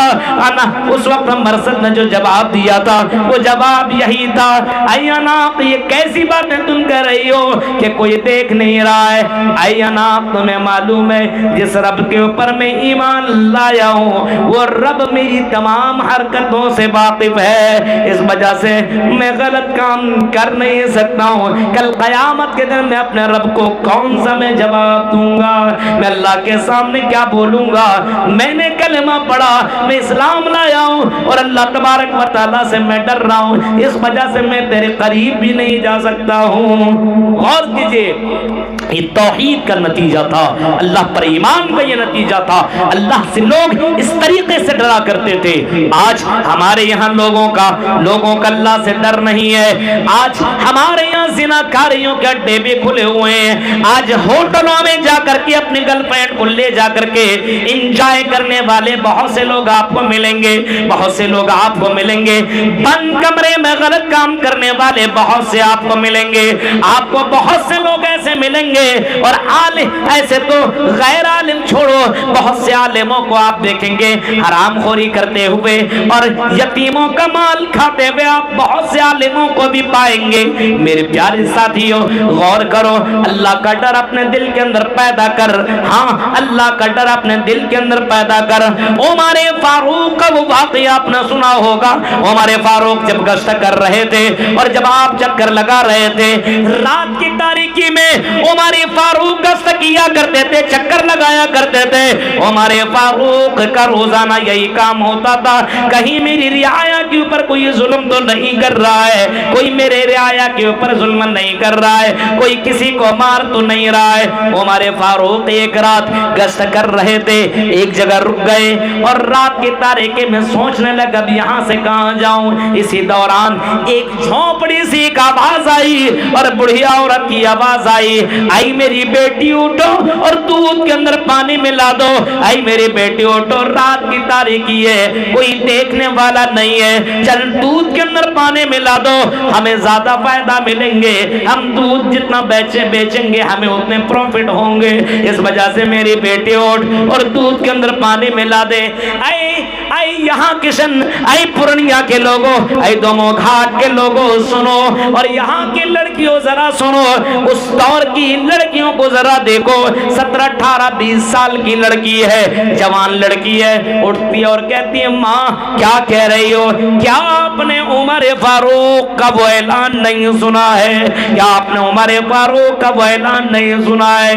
اس وقت مرثد نے جو جواب دیا تھا وہ جواب یہی تھا اے اناق یہ کیسی باتیں تم کر رہی ہو کہ کوئی دیکھ نہیں رہا ہے؟ اے اناق تمہیں معلوم ہے جس رب کے اوپر میں ایمان لایا ہوں وہ رب میری تمام حرکتوں سے واقف ہے، اس وجہ سے میں غلط کام کر نہیں سکتا ہوں، کل قیامت کے دن میں اپنے رب کو کون سا میں جواب دوں گا، میں اللہ کے سامنے کیا بولوں گا؟ میں نے کلمہ پڑھا، میں اسلام لایا ہوں، اور اللہ تبارک و تعالیٰ سے میں ڈر رہا ہوں، اس وجہ سے میں تیرے قریب بھی نہیں جا سکتا ہوں۔ غور کیجئے یہ توحید کا نتیجہ تھا، اللہ پر ایمان کا یہ نتیجہ تھا، اللہ سے لوگ اس طریقے سے ڈرا کرتے تھے۔ آج ہمارے یہاں لوگوں کا اللہ سے ڈر نہیں ہے، آج ہمارے یہاں زناکاریوں کے اڈے بھی کھلے ہوئے ہیں، آج ہوٹلوں میں جا کر کے اپنی گرل فرینڈ کو لے جا کر کے انجوائے کرنے والے بہت سے لوگ آپ کو ملیں گے، بہت سے لوگ آپ کو ملیں گے، بند کمرے میں غلط کام کرنے والے بہت سے آپ کو ملیں گے، آپ کو بہت سے لوگ ایسے ملیں گے، اور عالم ایسے تو غیر عالم چھوڑو بہت سے عالموں کو آپ دیکھیں گے حرام خوری کرتے ہوئے اور یتیموں کا مال کھاتے ہوئے، آپ بہت سے عالموں کو بھی پائیں گے۔ میرے پیارے ساتھیوں غور کرو، اللہ کا ڈر اپنے دل کے اندر پیدا کر، ہاں اللہ کا ڈر اپنے دل کے اندر پیدا کر۔ عمر فاروق کا وہ واقعہ آپ نے سنا ہوگا، عمر فاروق جب گشت کر رہے تھے اور جب آپ چکر لگا رہے تھے رات کی تاریکی میں، عمر فاروق گشت کیا کرتے تھے، چکر لگایا کرتے تھے۔ عمر فاروق کا روزانہ یہی کام ہوتا تھا، کہیں میری رعایا کے اوپر کوئی ظلم تو نہیں کر رہا ہے، کوئی میرے رعایا کے اوپر ظلم نہیں کر رہا ہے، کوئی کسی کو مار تو نہیں رہا ہے۔ عمر فاروق ایک رات گشت کر رہے تھے، ایک جگہ رک گئے اور رات کی تاریکی میں سوچنے لگا اب یہاں سے کہاں جاؤں۔ اسی دوران ایک جھونپڑی سی ایک آواز آئی اور بڑھیا عورت کی آواز آئی، آئی میری بیٹی اٹھو اور دودھ کے اندر پانی ملا دو، آئی میری بیٹی اٹھو رات کی تاریکی ہے، کوئی دیکھنے والا نہیں ہے، چل دودھ کے اندر پانی ملا دو، ہمیں زیادہ فائدہ ملیں گے، ہم دودھ جتنا بیچیں گے ہمیں اتنے پروفٹ ہوں گے، اس وجہ سے میری بیٹی اٹھ اور دودھ کے اندر پانی ملا دے۔ اے یہاں کشن، اے پورنیا کے لوگوں، اے دومو گھاٹ کے لوگوں سنو، اور یہاں کی لڑکیوں ذرا سنو، اس دور کی لڑکیوں کو ذرا دیکھو، 17 18 20 سال کی لڑکی ہے، جوان لڑکی ہے، اٹھتی اور کہتی ہے ماں کیا کہہ رہی ہو؟ کیا آپ نے عمر فاروق کا وہ اعلان نہیں سنا ہے؟ کیا آپ نے عمر فاروق کا وہ اعلان نہیں سنا ہے؟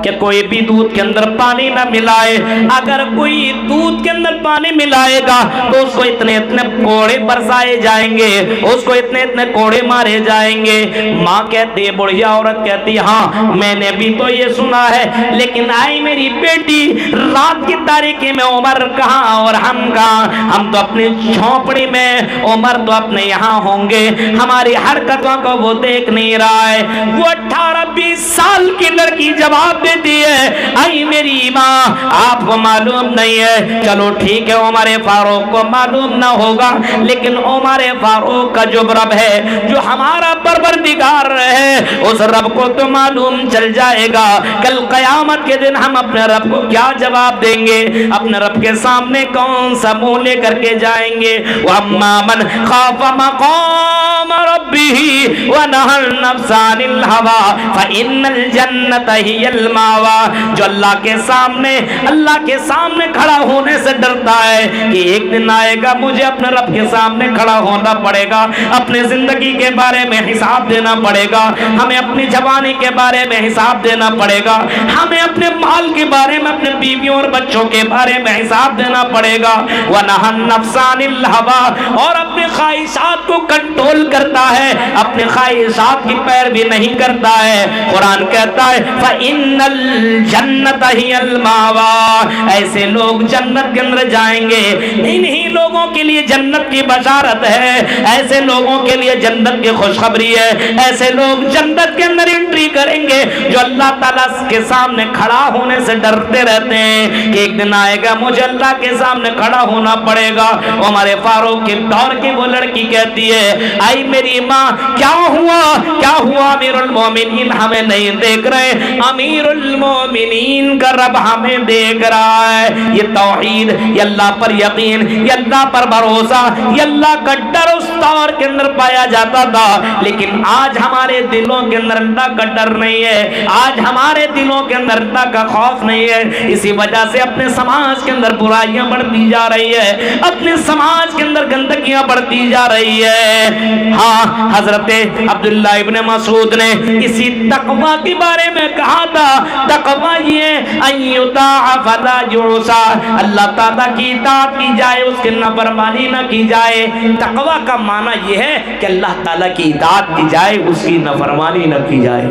کہ کوئی بھی دودھ کے اندر پانی نہ ملائے. اگر کوئی دودھ کے اندر پانی ملائے گا تو اس کو اتنے اتنے کوڑے برسائے جائیں گے, اس کو اتنے اتنے کوڑے مارے جائیں گے. ماں کہتی ہے, بڑھیا عورت کہتی ہے, ہاں میں نے بھی تو یہ سنا ہے, لیکن آئی میری بیٹی رات کی تاریکی میں عمر کہاں اور ہم کہاں, ہم تو اپنی جھونپڑی میں, عمر تو اپنے یہاں ہوں گے, ہماری حرکتوں کو وہ دیکھ نہیں رہا ہے. وہ 18-20 سال کی لڑکی جواب دیتی ہے, آئی میری ماں آپ کو معلوم نہیں ہے, چلو ٹھیک ہے عمر فاروق کو معلوم نہ ہوگا, لیکن عمر فاروق کا جو رب ہے, جو ہمارا پروردگار ہے, اس رب کو تو معلوم چل جائے گا. کل قیامت کے دن ہم اپنے رب کو کیا جواب دیں گے, اپنے رب کے سامنے کون سا منہ لے کر کے جائیں گے. وَأَمَّا مَنْ خَافَ مَقَامَ رَبِّهِ وَنَهَى النَّفْسَ عَنِ الْهَوَىٰ فَإِنَّ الْجَنَّةَ هِيَ الْمَأْوَىٰ. جو اللہ کے سامنے کھڑا ہونے سے ڈرتا ہے کہ ایک دن آئے گا مجھے اپنے رب کے سامنے کھڑا ہونا پڑے گا, اپنے زندگی کے بارے میں حساب دینا پڑے گا, ہمیں اپنی جوانی کے بارے میں حساب دینا پڑے گا, ہمیں اپنے مال کے بارے میں, اپنے بیویوں اور بچوں کے بارے میں حساب دینا پڑے گا. وَنَهَى النَّفْسَ عَنِ الْهَوَىٰ, اور اپنے خواہشات کو کنٹرول کرتا ہے, اپنے خواہشات کی پیروی نہیں کرتا ہے. قرآن کہتا ہے فَإِنَّ الْجَنَّةَ هِيَ الْمَأْوَىٰ, ایسے لوگ جنت کے اندر جائیں گے. انہی لوگوں کے لیے جنت کی بشارت ہے, ایسے لوگوں کے لیے جنت کی خوشخبری ہے. ایسے لوگ جنت کے اندر انٹری کریں گے جو اللہ تعالیٰ کے سامنے کھڑا ہونے سے ڈرتے رہتے ہیں کہ ایک دن آئے گا مجھے اللہ کے سامنے کھڑا ہونا پڑے گا. عمر فاروق کے دور کی وہ لڑکی کہتی ہے, آئی میری ماں کیا ہوا امیر المومنین ہمیں نہیں دیکھ رہے, امیر المومنین کا رب ہمیں دیکھ رہا ہے. یہ توحید, یہ اللہ پر یقین, یہ اللہ پر بھروسہ, یہ اللہ کا ڈر اس دور کے اندر پایا جاتا تھا. لیکن آج ہمارے دلوں کے اندر اللہ کا ڈر نہیں ہے, آج ہمارے دلوں کے اندر اللہ کا خوف نہیں ہے. اسی وجہ سے اپنے سماج کے اندر برائیاں بڑھتی جا رہی ہے, اپنے سماج کے اندر گندگیاں بڑھتی جا رہی ہے. ہاں, حضرت عبداللہ ابن مسعود نے اسی تقوی کے بارے میں کہا تھا, تقوی یہ ان یطاع فلا یعصى, اللہ تعالیٰ کی اطاعت کی جائے, اس کی نافرمانی نہ کی جائے. تقوی کا معنی یہ ہے کہ اللہ تعالیٰ کی اطاعت کی جائے, اس کی نافرمانی نہ کی جائے.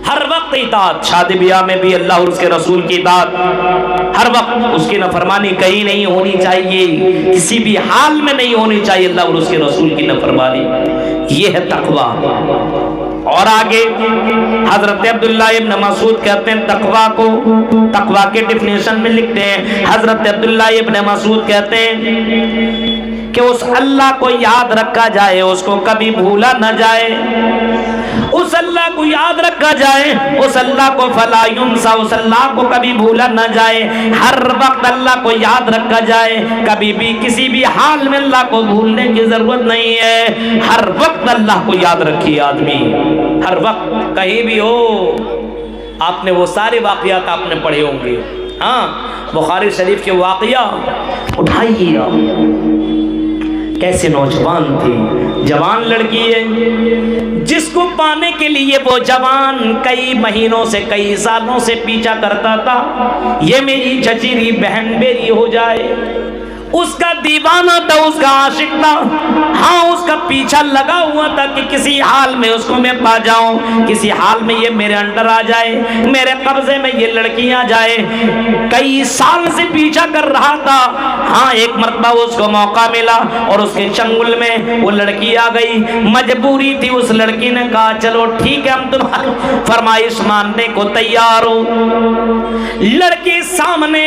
ہر وقت اطاعت, شادی بیاہ میں بھی اللہ اور اس کے رسول کی اطاعت, ہر وقت اس کی نافرمانی کہیں نہیں ہونی چاہیے, کسی بھی حال میں نہیں ہونی چاہیے اللہ اور اس کے رسول کی نافرمانی. یہ ہے تقوی. اور آگے حضرت عبداللہ ابن مسعود کہتے ہیں تقوی کے ڈیفینیشن میں لکھتے ہیں, حضرت عبداللہ ابن مسعود کہتے ہیں کہ اس اللہ کو یاد رکھا جائے, اس کو کبھی بھولا نہ جائے, اس اللہ کو یاد رکھا جائے, اس اللہ کو فلا ینسا, اس اللہ کو کبھی بھولا نہ جائے. ہر وقت اللہ کو یاد رکھا جائے, کبھی بھی کسی بھی حال میں اللہ کو بھولنے کی ضرورت نہیں ہے. ہر وقت اللہ کو یاد رکھیے آدمی, ہر وقت کہیں بھی ہو. آپ نے وہ سارے واقعات آپ نے پڑھے ہوں گے, ہاں, بخاری شریف کے واقعہ اٹھائیے. کیسے نوجوان تھی, جوان لڑکی ہے, جس کو پانے کے لیے وہ جوان کئی مہینوں سے, کئی سالوں سے پیچھا کرتا تھا, یہ میری چچیری بہن میری ہو جائے. اس کا دیوانہ تھا, اس کا عاشق تھا, ہاں اس کا پیچھا لگا ہوا تھا کہ کسی حال میں اس کو میں پا جاؤں, کسی حال میں یہ میرے انڈر آ جائے, میرے قبضے میں یہ لڑکی آ جائے. کئی سال سے پیچھا کر رہا تھا. ہاں, ایک مرتبہ اس کو موقع ملا اور اس کے چنگل میں وہ لڑکی آ گئی. مجبوری تھی, اس لڑکی نے کہا چلو ٹھیک ہے ہم تمہاری فرمائش ماننے کو تیار ہو. لڑکی سامنے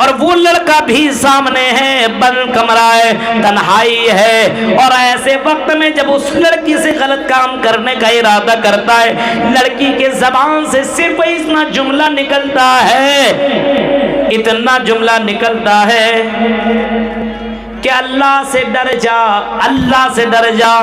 اور وہ لڑکا بھی سامنے ہے, بند کمرہ ہے, تنہائی ہے. اور ایسے وقت میں جب اس لڑکی سے غلط کام کرنے کا ارادہ کرتا ہے, لڑکی کے زبان سے صرف اتنا جملہ نکلتا ہے, اتنا جملہ نکلتا ہے کہ اللہ سے ڈر جا، اللہ سے ڈر جا،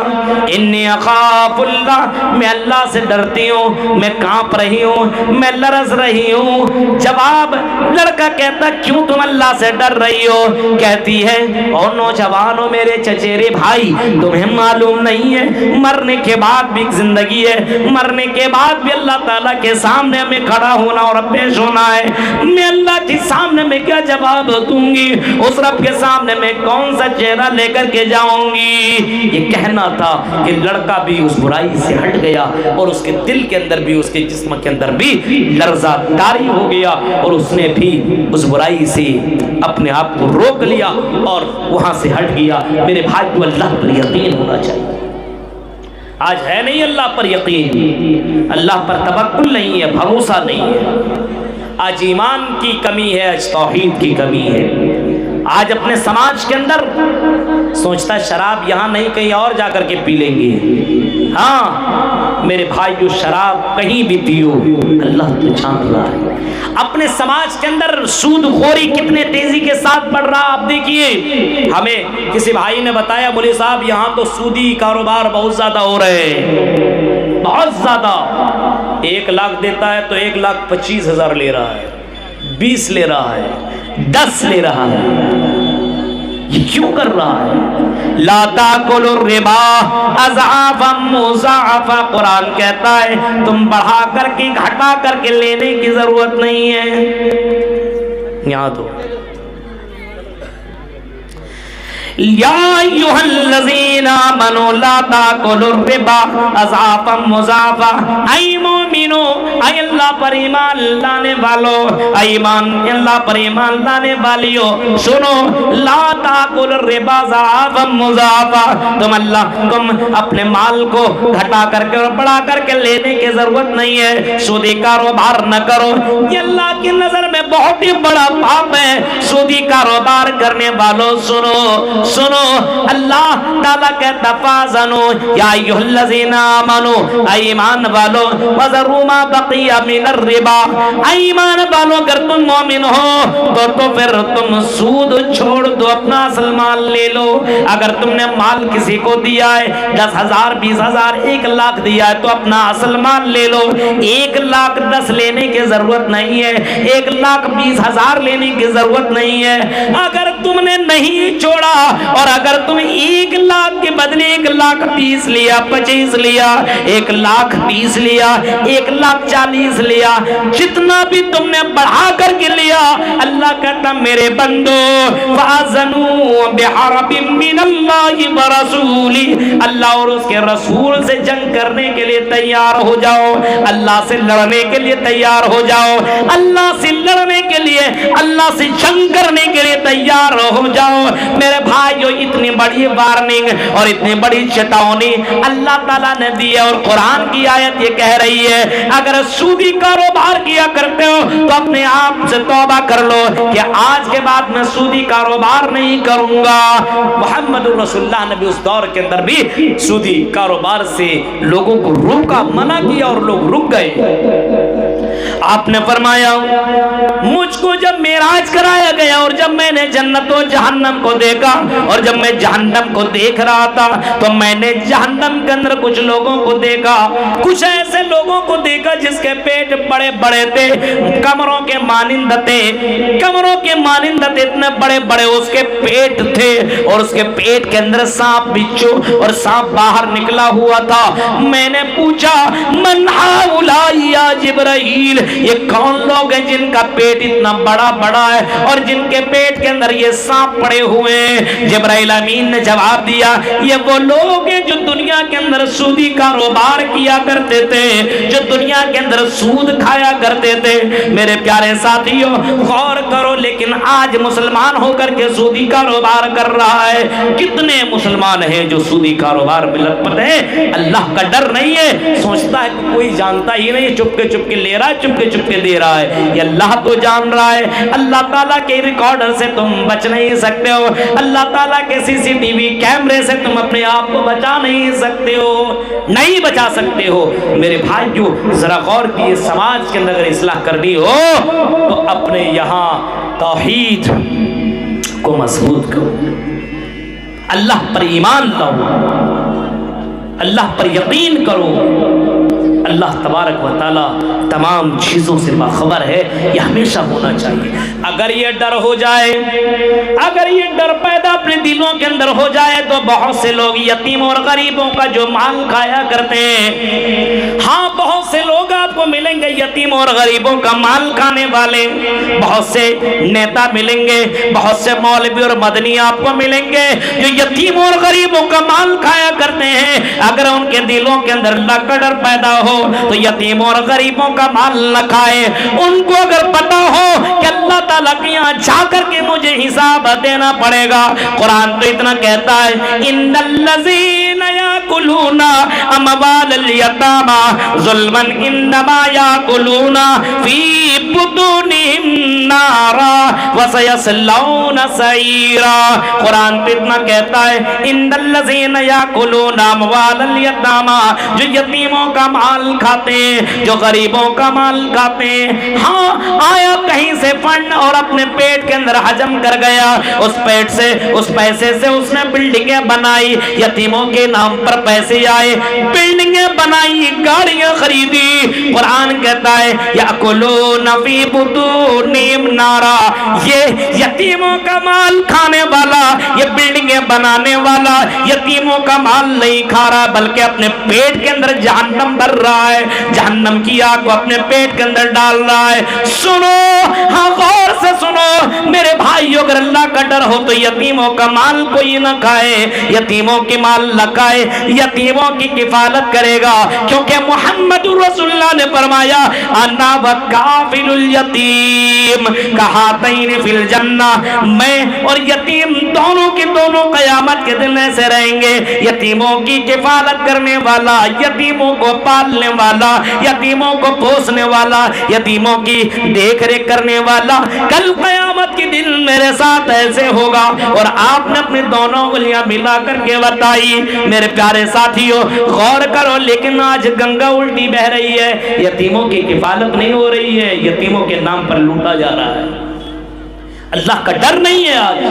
انی اخاف اللہ، میں اللہ سے ڈرتی ہوں، میں کانپ رہی ہوں، میں لرز رہی ہوں۔ جواب لڑکا کہتا کیوں تم اللہ سے ڈر رہی ہو؟ کہتی ہے اور نوجوانوں میرے چچیرے بھائی، تمہیں معلوم نہیں ہے مرنے کے بعد بھی زندگی ہے، مرنے کے بعد بھی اللہ تعالیٰ کے سامنے ہمیں کھڑا ہونا اور پیش ہونا ہے۔ میں اللہ کے سامنے میں کیا جواب دوں گی؟ اس رب کے سامنے میں کون سا چہرہ لے کر کے جاؤں گی؟ یہ کہنا تھا کہ لڑکا بھی اس برائی سے ہٹ گیا اور اس کے دل کے اندر بھی، اس کے جسم کے اندر بھی لرزہ طاری ہو گیا اور اس نے بھی اس برائی سے اپنے آپ کو روک لیا اور وہاں سے ہٹ گیا۔ میرے بھائی کو اللہ پر یقین ہونا چاہیے۔ آج ہے نہیں اللہ پر یقین، اللہ پر توکل نہیں ہے، بھروسہ نہیں ہے۔ آج ایمان کی کمی ہے، آج توحید کی کمی ہے۔ آج اپنے سماج کے اندر سوچتا ہے شراب یہاں نہیں کہیں اور جا کر کے پی لیں گے۔ ہاں میرے بھائی جو شراب کہیں بھی پیو، اللہ تو جان رہا ہے۔ اپنے سماج کے اندر سود خوری کتنے تیزی کے ساتھ بڑھ رہا آپ دیکھیے۔ ہمیں کسی بھائی نے بتایا مولوی صاحب یہاں تو سودی کاروبار بہت زیادہ ہو رہے ہیں، بہت زیادہ۔ 1 لاکھ دیتا ہے تو 1,25,000 لے رہا ہے، 20 لے رہا ہے، 10 لے رہا ہے۔ یہ کیوں کر رہا ہے؟ لا تاکلوا الربا اضعافا مضاعفا، قرآن کہتا ہے تم بڑھا کر کے گھٹا کر کے لینے کی ضرورت نہیں ہے۔ یاد ہو یا ایھا الذین آمنوا لا تاکلوا الربا اضعافا مضاعفا، اے مومنو، اے اللہ پر ایمان لانے والو، اے ایمان اللہ پر ایمان لانے والیو، سنو، لا تاکلوا الربا اضعافا مضاعفا، تم اپنے مال کو گھٹا کر کے اور بڑھا کر کے لینے کی ضرورت نہیں ہے۔ سودی کاروبار نہ کرو، یہ اللہ کی نظر میں بہت ہی بڑا پاپ ہے۔ سودی کاروبار کرنے والوں سنو، اللہ تعالیٰ کہتا فازنو یا ایھا الذین آمنو، اے ایمان والو، وذروا ما بقی من الربا، اے ایمان والو اگر تم مومن ہو تو پھر تم سود چھوڑ دو، اپنا اصل مال لے لو۔ اگر تم نے مال کسی کو دیا ہے 10,000 20,000 1 لاکھ دیا ہے تو اپنا اصل مال لے لو۔ 1,10,000 لینے کی ضرورت نہیں ہے، 1,20,000 لینے کی ضرورت نہیں ہے۔ اگر تم نے نہیں چھوڑا اور اگر تم 1 لاکھ کے بدلے 1,20,000 لیا، 25 لیا، 1,30,000 لیا، 1,40,000 لیا، جتنا بھی تم نے بڑھا کر کے لیا، اللہ کہتا میرے بندو فَأَذَنُوا بِحَرْبٍ مِّنَ اللَّهِ وَرَسُولِهِ، اللہ اور اس کے رسول سے جنگ کرنے کے لیے تیار ہو جاؤ، اللہ سے لڑنے کے لیے تیار ہو جاؤ، اللہ سے لڑنے کے لیے، اللہ سے جنگ کرنے کے لیے تیار ہو جاؤ۔ میرے بھائیو اتنی بڑی وارننگ اور اتنی بڑی چیتونی اللہ تعالیٰ نے دی ہے، اور قرآن کی آیت یہ کہہ رہی ہے اگر سودی کاروبار کیا کرتے ہو تو اپنے آپ سے توبہ کر لو کہ آج کے بعد میں سودی کاروبار نہیں کروں گا۔ محمد رسول اللہ نے بھی اس دور کے اندر بھی سودی کاروبار سے لوگوں کو روکا، منع کیا اور لوگ رک گئے۔ آپ نے فرمایا مجھ کو جب معراج کرایا گیا اور جب میں نے جنت و جہنم کو دیکھا اور جب میں جہنم کو دیکھ رہا تھا تو میں نے جہنم کے اندر کچھ لوگوں کو دیکھا، کچھ ایسے لوگوں کو دیکھا جس کے پیٹ بڑے بڑے تھے، کمروں کے مانند تھے، کمروں کے مانند تھے، اتنے بڑے بڑے اس کے پیٹ تھے اور اس کے پیٹ کے اندر سانپ بچھو اور سانپ باہر نکلا ہوا تھا۔ میں نے پوچھا من ہؤلاء یا جبرائیل، یہ کون لوگ ہیں جن کا پیٹ اتنا بڑا بڑا ہے اور جن کے پیٹ کے اندر یہ سانپ پڑے ہوئے ہیں؟ جبرائیل امین نے جواب دیا یہ وہ لوگ ہیں جو دنیا کے اندر سودی کاروبار کیا کرتے تھے، جو دنیا کے اندر سود کھایا کرتے تھے۔ میرے پیارے ساتھیوں غور کرو، لیکن آج مسلمان ہو کر کے سودی کاروبار کر رہا ہے۔ کتنے مسلمان ہیں جو سودی کاروبار میں لگ پڑے ہیں، اللہ کا ڈر نہیں ہے، سوچتا ہے کہ کوئی جانتا ہی نہیں، چپ کے لے رہا ہے، چپ کے دے رہا ہے۔ یہ اللہ تو جان رہا ہے، اللہ تعالیٰ کے ریکارڈر سے تم بچ نہیں سکتے ہو، اللہ تعالیٰ کے CCTV کیمرے سے تم اپنے آپ کو بچا نہیں سکتے ہو، نہیں بچا سکتے ہو۔ میرے بھائیو ذرا غور کیے، سماج کے اندر اگر اصلاح کرنی ہو تو اپنے یہاں توحید کو مضبوط کرو، اللہ پر ایمان لاؤ، اللہ پر یقین کرو۔ اللہ تبارک و تعالی تمام چیزوں سے باخبر ہے، یہ ہمیشہ ہونا چاہیے۔ اگر یہ ڈر ہو جائے، اگر یہ ڈر پیدا اپنے دلوں کے اندر ہو جائے تو بہت سے لوگ یتیم اور غریبوں کا جو مال کھایا کرتے ہیں، ہاں بہت سے لوگ آپ کو ملیں گے یتیم اور غریبوں کا مال کھانے والے، بہت سے نیتا ملیں گے، بہت سے مولوی اور مدنی آپ کو ملیں گے جو یتیم اور غریبوں کا مال کھایا کرتے ہیں۔ اگر ان کے دلوں کے اندر اللہ کا ڈر پیدا ہو تو یتیموں اور غریبوں کا مال نہ کھائے۔ ان کو اگر پتا ہو کہ اللہ تعالیٰ کے یہاں جا کر کے مجھے حساب دینا پڑے گا، قرآن تو اتنا کہتا ہے ان الذین یاکلون اموال الیتامی ظلما انما یاکلون فی بطونہم نارا وسیصلون سعیرا۔ قرآن تو اتنا کہتا ہے ان الذین یاکلون اموال الیتامی، جو یتیموں کا مال کھاتے ہیں، جو غریبوں کا مال کھاتے ہیں۔ ہاں آیا کہیں سے فنڈ اور اپنے پیٹ کے اندر حجم کر گیا، اس پیٹ سے اس پیسے سے اس نے بلڈنگیں بنائی، یتیموں کے نام پر پیسے آئے، بلڈنگیں بنائی، گاڑیاں خریدی۔ قرآن کہتا ہے یأکلون فی بطونہم نارا، یہ یتیموں کا مال کھانے والا، یہ بلڈنگیں بنانے والا یتیموں کا مال نہیں کھا رہا بلکہ اپنے پیٹ کے اندر جہنم بھر رہا ہے، جہنم کی آگ کو اپنے پیٹ کے اندر ڈال رہا ہے۔ سنو، ہاں غور سے سنو میرے بھائیو، اگر اللہ کا ڈر ہو تو یتیموں کا مال کوئی نہ کھائے، یتیموں کی مال نہ کھائے، یتیموں کی کفالت کرے گا، کیونکہ محمد رسول اللہ نے فرمایا انا وکافل الیتیم کہاتین فی الجنہ، میں اور یتیم دونوں کے دونوں قیامت کے دن ایسے رہیں گے۔ یتیموں کی کفالت کرنے والا، یتیموں کو پالنے والا، یتیموں کو پوسنے والا، یتیموں کی دیکھ ریکھ کرنے والا، کل قیامت کے دن میرے ساتھ ایسے ہوگا۔ اور آپ نے اپنی دونوں انگلیاں ملا کر کے بتائی۔ میرے پیارے ساتھیوں غور کرو، لیکن آج گنگا الٹی بہ رہی ہے، یتیموں کی کفالت نہیں ہو رہی ہے، یتیموں کے نام پر لوٹا جا رہا ہے۔ اللہ کا ڈر نہیں ہے آج،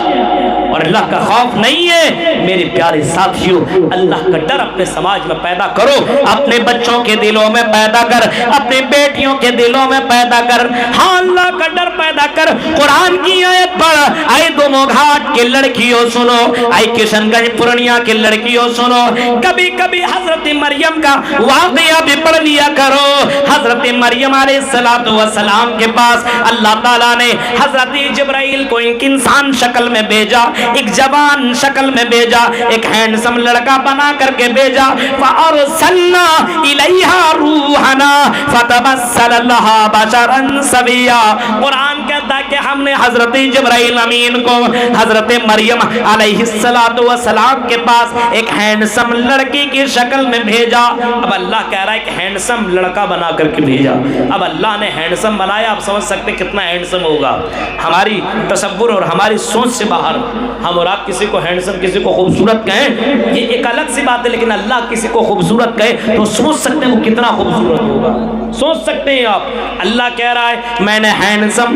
اور اللہ کا خوف نہیں ہے۔ میرے پیارے ساتھیوں، اللہ کا ڈر اپنے سماج میں پیدا کرو، اپنے بچوں کے دلوں میں پیدا کر، اپنی بیٹیوں کے دلوں میں پیدا کر۔ ہاں اللہ کا ڈر پیدا کر۔ قرآن کی آیت پڑھ، اے دومو گھاٹ کے لڑکیوں سنو، اے کشن گنج پورنیا کے لڑکیوں سنو، کبھی کبھی حضرت مریم کا واقعہ بھی پڑھ لیا کرو۔ حضرت مریم علیہ السلام کے پاس اللہ تعالیٰ نے حضرت جبرائیل کو ایک انسان شکل میں بھیجا، ایک جوان شکل میں بھیجا، ایک ہینڈسم لڑکا بنا کر کے بھیجا۔ فَأَرْسَلْنَا إِلَيْهَا رُوحَنَا فَتَمَثَّلَ لَهَا بَشَرًا سَوِيًّا۔ قرآن کہتا ہے کہ ہم نے حضرت جبرائیل امین کو حضرت مریم علیہ السلام کے پاس ایک ہینڈسم لڑکی کی شکل میں بھیجا۔ اب اللہ کہہ رہا ہے کہ ہینڈسم لڑکا بنا کر کے بھیجا۔ اب اللہ نے ہینڈسم بنایا، آپ سمجھ سکتے کتنا ہینڈسم ہوگا، ہماری تصور اور ہماری سوچ سے باہر۔ ہم اور آپ کسی کو ہینڈسم، کسی کو خوبصورت کہیں، یہ ایک الگ سی بات ہے، لیکن اللہ کسی کو خوبصورت کہے تو سوچ سکتے ہیں وہ کتنا خوبصورت ہوگا، سوچ سکتے ہیں آپ۔ اللہ کہہ رہا ہے میں نے ہینڈسم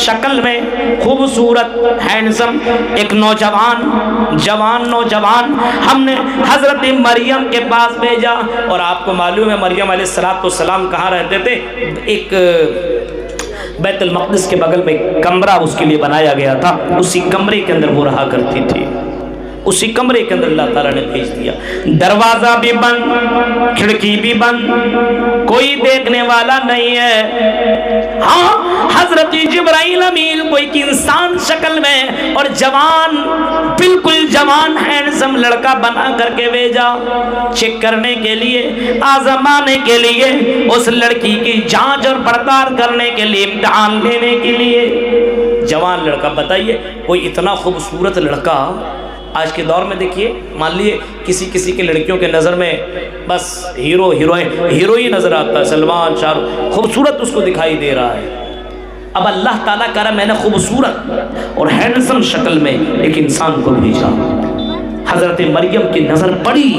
شکل میں خوبصورت ہینڈسم ایک جوان نوجوان ہم نے حضرت مریم کے پاس بھیجا۔ اور آپ کو معلوم ہے مریم علیہ السلام کہاں رہتے تھے؟ ایک بیت المقدس کے بغل میں کمرہ اس کے لیے بنایا گیا تھا، اسی کمرے کے اندر وہ رہا کرتی تھی، اسی کمرے کے اندر اللہ تعالیٰ نے بھیج دیا۔ دروازہ بھی بند، کھڑکی بھی بند، کوئی دیکھنے والا نہیں ہے۔ ہاں حضرت جبرائیل امین کو ایک انسان شکل میں اور جوان، بالکل جوان ہینڈسم لڑکا بنا کر کے بھیجا، چیک کرنے کے لیے، آزمانے کے لیے، اس لڑکی کی جانچ اور پڑتال کرنے کے لیے، امتحان لینے کے لیے۔ جوان لڑکا، بتائیے کوئی اتنا خوبصورت لڑکا آج کے دور میں دیکھیے، مان لیے کسی کی لڑکیوں کے نظر میں بس ہیرو ہی نظر آتا ہے، سلمان، شاہ رخ، خوبصورت اس کو دکھائی دے رہا ہے۔ اب اللہ تعالیٰ کہہ رہا میں نے خوبصورت اور ہینڈسم شکل میں ایک انسان کو بھیجا۔ حضرت مریم کی نظر پڑی،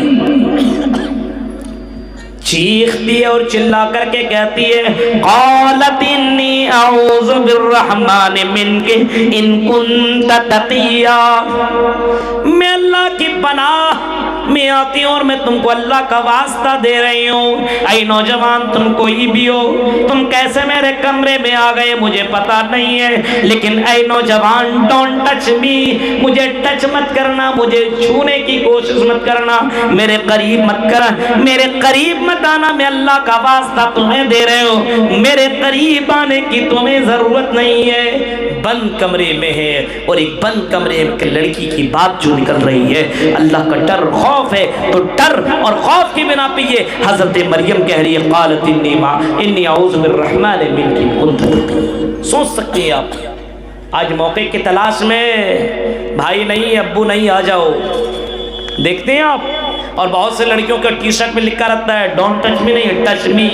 چیختی ہے اور چلا کر کے کہتی ہے قالت انی اعوذ بالرحمن منک ان کنت تقیا، میں اللہ کی پناہ میں آتی ہوں اور میں تم کو اللہ کا واسطہ دے رہی ہوں، اے نوجوان تم کوئی بھی ہو، تم کیسے میرے کمرے میں آ گئے مجھے پتا نہیں ہے، لیکن اے نوجوان ڈونٹ ٹچ می، مجھے ٹچ مت کرنا، مجھے چھونے کی کوشش مت کرنا، میرے قریب مت کرنا، میرے قریب مت آنا، میں اللہ کا واسطہ تمہیں دے رہے ہو، میرے قریب آنے کی تمہیں ضرورت نہیں ہے۔ بند کمرے میں ہے اور ایک بند کمرے میں لڑکی کی بات جو نکل رہی ہے، اللہ کا ڈر خوف ہے، تو ڈر اور خوف کی بنا پہ یہ حضرت مریم کہہ رہی ہے قالت انی اعوذ بالرحمن منک ان کنت تقیا۔ سوچ سکتے ہیں آپ آج موقع کی تلاش میں بھائی نہیں ابو نہیں آ جاؤ، دیکھتے ہیں آپ، اور بہت سے لڑکیوں کا ٹی شرٹ میں لکھا رہتا ہے ڈونٹ ٹچ می نہیں ٹچ می،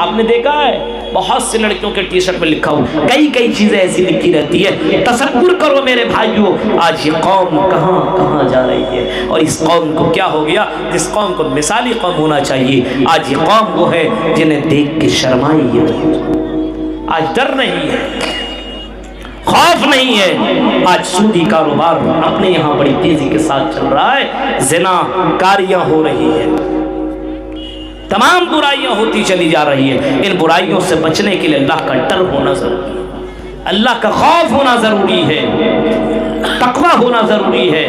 آپ نے دیکھا ہے بہت سے لڑکیوں کے ٹی شرٹ میں لکھا ہو، کئی چیزیں ایسی لکھی رہتی ہے۔ تصور کرو میرے بھائیوں آج یہ قوم کہاں کہاں جا رہی ہے، اور اس قوم کو کیا ہو گیا جس قوم کو مثالی قوم ہونا چاہیے، آج یہ قوم وہ ہے جنہیں دیکھ کے شرمائی ہے، آج ڈر نہیں ہے، خوف نہیں ہے، آج سودی کاروبار اپنے یہاں بڑی تیزی کے ساتھ چل رہا ہے، زنا کاریاں ہو رہی ہیں، تمام برائیاں ہوتی چلی جا رہی ہے۔ ان برائیوں سے بچنے کے لیے اللہ کا ڈر ہونا ضروری ہے، اللہ کا خوف ہونا ضروری ہے، تقوی ہونا ضروری ہے۔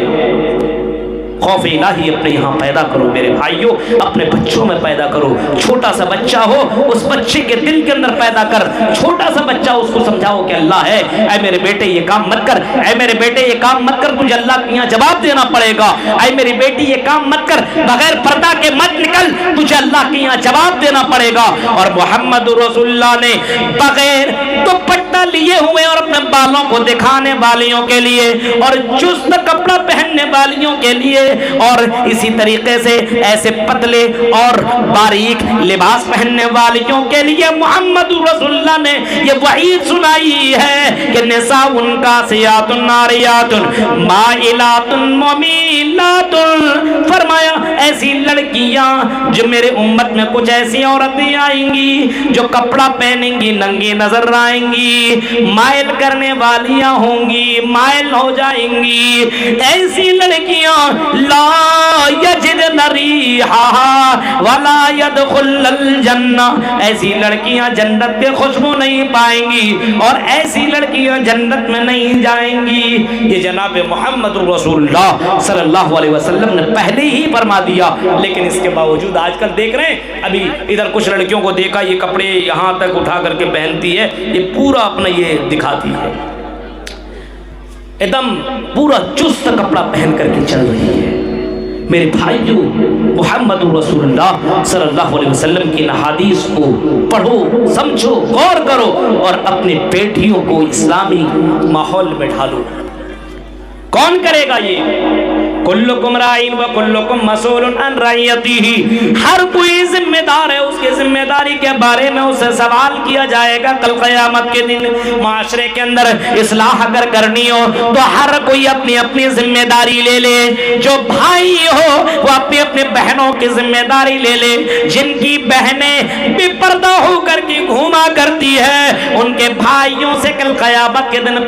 خوف الہی اپنے یہاں پیدا کرو میرے بھائیوں، اپنے بچوں میں پیدا کرو، چھوٹا سا بچہ ہو اس بچے کے دل کے اندر پیدا کر، چھوٹا سا بچہ اس کو سمجھاؤ کہ اللہ ہے، اے میرے بیٹے یہ کام مت کر، اے میرے بیٹے یہ کام مت کر، تجھے اللہ کے یہاں جواب دینا پڑے گا، اے میری بیٹی یہ کام مت کر، بغیر پردہ کے مت نکل، تجھے اللہ کے یہاں جواب دینا پڑے گا۔ اور محمد رسول اللہ نے بغیر دوپٹہ لیے ہوئے اور اپنے بالوں کو دکھانے والیوں کے لیے اور چست کپڑا پہننے والیوں کے لیے اور اسی طریقے سے ایسے پتلے اور باریک لباس پہننے والیوں کے لیے محمد رسول اللہ نے یہ وعید سنائی ہے کہ نساء ان کا سیات ناریات مائلات ممیلات، فرمایا ایسی لڑکیاں جو میرے امت میں کچھ ایسی عورتیں آئیں گی جو کپڑا پہنیں گی ننگی نظر آئیں گی، مائل کرنے والیاں ہوں گی، مائل ہو جائیں گی، ایسی لڑکیاں لا یجدن ریحہا ولا يدخل الجنہ، ایسی لڑکیاں جنت کے خوشبو نہیں پائیں گی اور ایسی لڑکیاں جنت میں نہیں جائیں گی۔ یہ جناب محمد رسول اللہ صلی اللہ علیہ وسلم نے پہلے ہی فرما دیا، لیکن اس کے باوجود آج کل دیکھ رہے ہیں، ابھی ادھر کچھ لڑکیوں کو دیکھا یہ کپڑے یہاں تک اٹھا کر کے پہنتی ہے، یہ پورا اپنا یہ دکھاتی ہے، ایک دم پورا چست کپڑا پہن کر کے چل رہی ہے۔ میرے بھائیو محمد رسول اللہ صلی اللہ علیہ وسلم کی حدیث کو پڑھو، سمجھو، غور کرو اور اپنی بیٹیوں کو اسلامی ماحول میں ڈھالو۔ کون کرے گا یہ؟ کلکم رائن و کلکم مسئول عن رعیتہ، ہر کوئی ذمہ دار ہے، اس کے ذمہ داری کے بارے میں اسے سوال کیا جائے گا کل قیامت کے دن۔ معاشرے کے اندر اصلاح اگر کرنی ہو تو ہر کوئی اپنی اپنی ذمہ داری لے لے، جو بھائی ہو وہ اپنی اپنی بہنوں کی ذمہ داری لے لے، جن کی بہنیں بے پردہ ہو کر کے گھوما کرتی ہے ان کے بھائیوں سے کل قیامت کے دن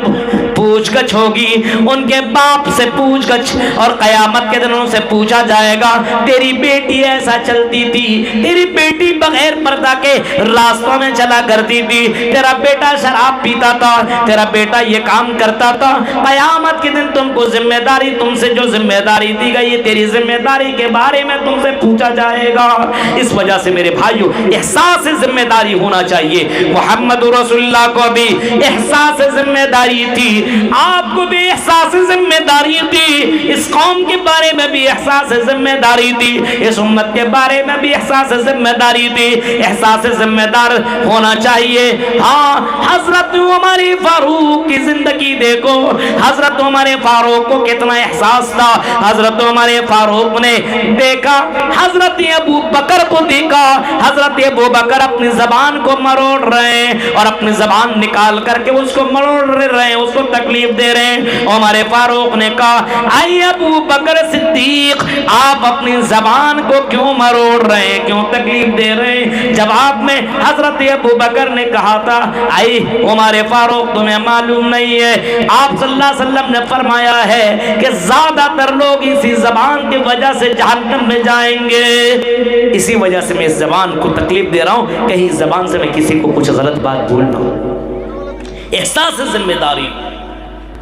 پوچھ گچھ ہوگی، ان کے باپ سے پوچھ گچھ، اور قیامت کے دنوں سے پوچھا جائے گا تیری بیٹی ایسا چلتی تھی، تیری بیٹی بغیر پردہ کے راستوں میں چلا کرتی تھی، تیرا بیٹا شراب پیتا تھا، تیرا بیٹا یہ کام کرتا تھا۔ قیامت کے دن تم کو ذمہ داری، تم سے جو ذمہ داری دی گئی ہے تیری ذمہ داری کے بارے میں تم سے پوچھا جائے گا۔ اس وجہ سے میرے بھائیو احساس ذمہ داری ہونا چاہیے۔ محمد رسول اللہ کو بھی احساس ذمہ داری تھی، آپ کو بھی احساس ذمہ داری تھی، اس قوم کے بارے میں بھی احساس ذمہ داری تھی، اس امت کے بارے میں بھی احساس ذمہ داری تھی، احساس ذمہ دار ہونا چاہیے۔ ہاں حضرت عمر فاروق کی زندگی دیکھو، حضرت عمر فاروق کو کتنا احساس تھا۔ حضرت عمر فاروق نے دیکھا حضرت ابو بکر کو دیکھا، حضرت ابو بکر اپنی زبان کو مروڑ رہے ہیں اور اپنی زبان نکال کر کے اس کو مروڑ رہے ہیں، اس کو تکلیف دے رہے ہیں۔ عمر فاروق نے کہا اے ابو بکر صدیق آپ اپنی زبان کو کیوں مروڑ رہے ہیں, کیوں تکلیف دے رہے ہیں؟ جواب میں حضرت ابو بکر نے کہا تھا اے عمر فاروق تمہیں معلوم نہیں ہے, آپ صلی اللہ علیہ وسلم نے فرمایا ہے کہ زیادہ تر لوگ اسی زبان کی وجہ سے جہنم میں جائیں گے. اسی وجہ سے میں اس زبان کو تکلیف دے رہا ہوں, کہیں زبان سے میں کسی کو کچھ غلط بات بول نہ ہوں. احساس ذمہ داری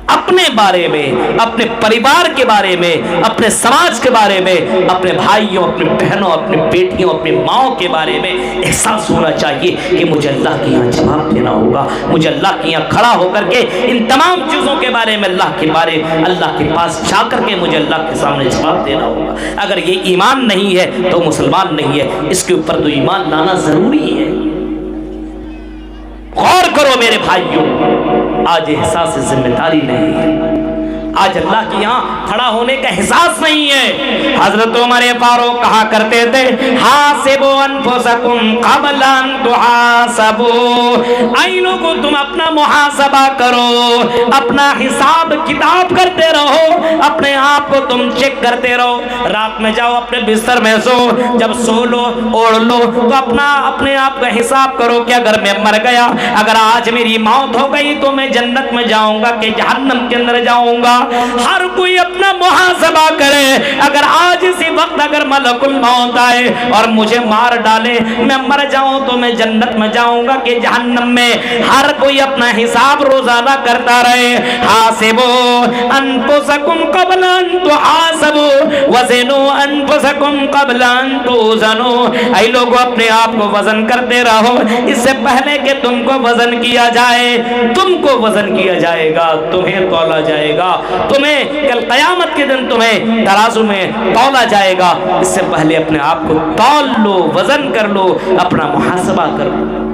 اپنے بارے میں, اپنے پریوار کے بارے میں, اپنے سماج کے بارے میں, اپنے بھائیوں, اپنے بہنوں, اپنے بیٹیوں, اپنی ماؤں کے بارے میں احساس ہونا چاہیے کہ مجھے اللہ کے یہاں جواب دینا ہوگا, مجھے اللہ کے یہاں کھڑا ہو کر کے ان تمام چیزوں کے بارے میں اللہ کے پاس جا کر کے مجھے اللہ کے سامنے جواب دینا ہوگا. اگر یہ ایمان نہیں ہے تو مسلمان نہیں ہے, اس کے اوپر تو ایمان لانا ضروری ہے. غور کرو میرے بھائیوں, آج احساس ذمہ داری نہیں ہے, آج اللہ کے یہاں کھڑا ہونے کا احساس نہیں ہے. حضرت عمر فاروق کہا کرتے تھے حاسبوا انفسکم قبل ان تحاسبوا, اے لوگو تم اپنا محاسبہ کرو, اپنا حساب کتاب کرتے رہو, اپنے آپ کو تم چیک کرتے رہو. رات میں جاؤ اپنے بستر میں سو, جب سو لو اوڑھ لو تو اپنے آپ کا حساب کرو کہ اگر میں مر گیا, اگر آج میری موت ہو گئی تو میں جنت میں جاؤں گا کہ جہنم کے اندر جاؤں گا. ہر کوئی اپنا محاسبہ کرے. اگر آج اسی وقت اگر ملک الموت آئے اور مجھے مار ڈالے, میں مر جاؤں تو میں جنت میں جاؤں گا کہ جہنم میں. ہر کوئی اپنا حساب روزانہ کرتا رہے. حاسبوا انفسکم قبل ان تحاسبوا وزنوا انفسکم قبل ان توزنوا, اے لوگوں اپنے آپ کو وزن کرتے رہو اس سے پہلے کہ تم کو وزن کیا جائے. تم کو وزن کیا جائے گا, تمہیں تولا جائے گا, تمہیں کل قیامت کے دن تمہیں ترازو میں تولا جائے گا. اس سے پہلے اپنے آپ کو تول لو, وزن کر لو, اپنا محاسبہ کر لو.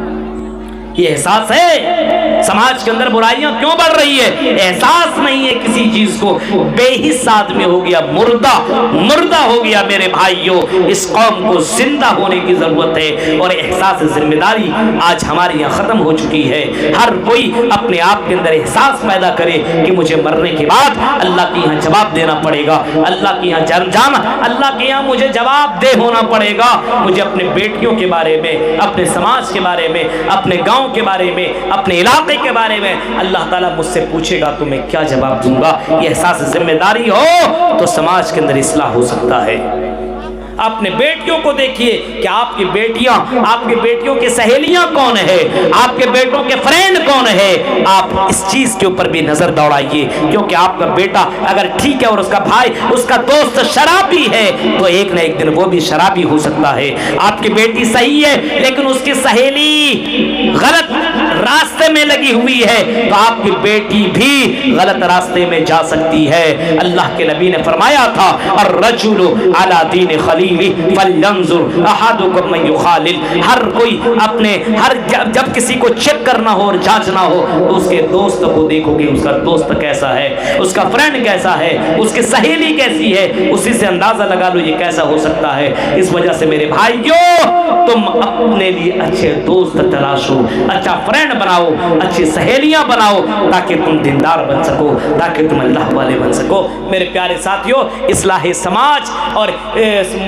یہ احساس ہے سماج کے اندر برائیاں کیوں بڑھ رہی ہے؟ احساس نہیں ہے کسی چیز کو. بے حس آدمی ہو گیا, مردہ ہو گیا. میرے بھائیوں, اس قوم کو زندہ ہونے کی ضرورت ہے, اور احساس ذمہ داری آج ہمارے یہاں ختم ہو چکی ہے. ہر کوئی اپنے آپ کے اندر احساس پیدا کرے کہ مجھے مرنے کے بعد اللہ کے یہاں جواب دینا پڑے گا, اللہ کے یہاں جانا, اللہ کے یہاں مجھے جواب دہ ہونا پڑے گا. مجھے اپنے بیٹیوں کے بارے میں, اپنے سماج کے بارے میں, اپنے گاؤں کے بارے میں, اپنے علاقے کے بارے میں اللہ تعالیٰ مجھ سے پوچھے گا تو میں کیا جواب دوں گا. یہ احساس ذمہ داری ہو تو سماج کے اندر اصلاح ہو سکتا ہے. اپنے بیٹیوں کو دیکھیے کہ آپ کی بیٹیاں, آپ کی بیٹیوں کی سہیلیاں کون ہے, آپ کے بیٹوں کے فرینڈ کون ہے. آپ اس چیز کے اوپر بھی نظر دوڑائیے, کیونکہ آپ کا بیٹا اگر ٹھیک ہے اور اس کا بھائی, اس کا دوست شرابی ہے تو ایک نہ ایک دن وہ بھی شرابی ہو سکتا ہے. آپ کی بیٹی صحیح ہے لیکن اس کی سہیلی غلط راستے میں لگی ہوئی ہے تو آپ کی بیٹی بھی غلط راستے میں جا سکتی ہے. اللہ کے نبی نے فرمایا تھا الرجل علی دین خلیل فلینظر احدکم من یخالل. ہر کوئی اپنے جب کسی کو چیک کرنا ہو اور جانچنا ہو تو اس کے دوست کو دیکھو کہ اس کا دوست کیسا ہے, اس کا فرینڈ کیسا ہے, اس کی سہیلی کیسی ہے, اسی سے اندازہ لگا لو یہ کیسا ہو سکتا ہے. اس وجہ سے میرے بھائیوں, تم اپنے لیے اچھے دوست تلاشو, اچھا فرینڈ بناؤ, اچھی سہیلیاں بناؤ تاکہ تم دیندار بن سکو, تاکہ تم اللہ والے بن سکو. میرے پیارے ساتھیوں, اصلاح سماج اور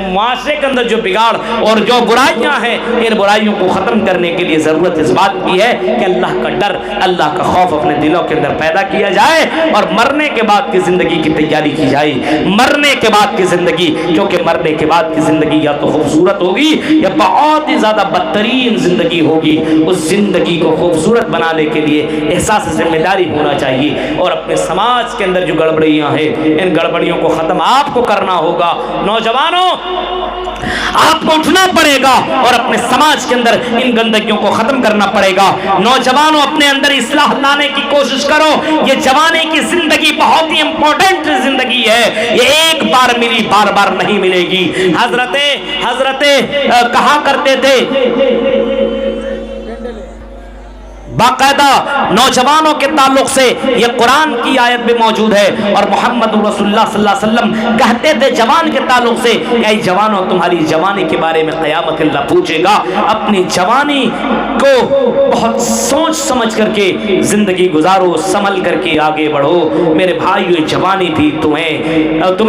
معاشرے کے اندر جو بگاڑ اور جو برائیاں ہیں, ان برائیوں کو ختم کرنے کے لیے ضرورت اس بات کی ہے کہ اللہ کا ڈر, اللہ کا خوف اپنے دلوں کے اندر پیدا کیا جائے, اور مرنے کے بعد کی زندگی کی تیاری کی جائے. مرنے کے بعد کی زندگی, کیونکہ مرنے کے بعد کی زندگی یا تو خوبصورت ہوگی یا بہت ہی زیادہ بدترین زندگی ہوگی. اس زندگی کو خوبصورت بنانے کے لیے احساس ذمہ داری ہونا چاہیے, اور اپنے سماج کے اندر جو گڑبڑیاں ہیں ان گڑبڑیوں کو ختم آپ کو کرنا ہوگا. نوجوانوں, آپ کو اٹھنا پڑے گا اور اپنے سماج کے اندر ان گندگیوں کو ختم کرنا پڑے گا. نوجوانوں, اپنے اندر اصلاح لانے کی کوشش کرو. یہ جوانے کی زندگی بہت ہی امپورٹنٹ زندگی ہے, یہ ایک بار ملی بار بار نہیں ملے گی. حضرت کہا کرتے تھے باقاعدہ نوجوانوں کے تعلق سے یہ قرآن کی آیت بھی موجود ہے، اور محمد رسول اللہ صلی اللہ علیہ وسلم کہتے تھے جوان کے تعلق سے کہ اے جوانوں تمہاری جوانی کے بارے میں قیامت اللہ پوچھے گا، اپنی جوانی کو بہت سوچ سمجھ کر کے زندگی گزارو، سنبھل کر کے آگے بڑھو میرے بھائیو۔ جوانی بھی تمہیں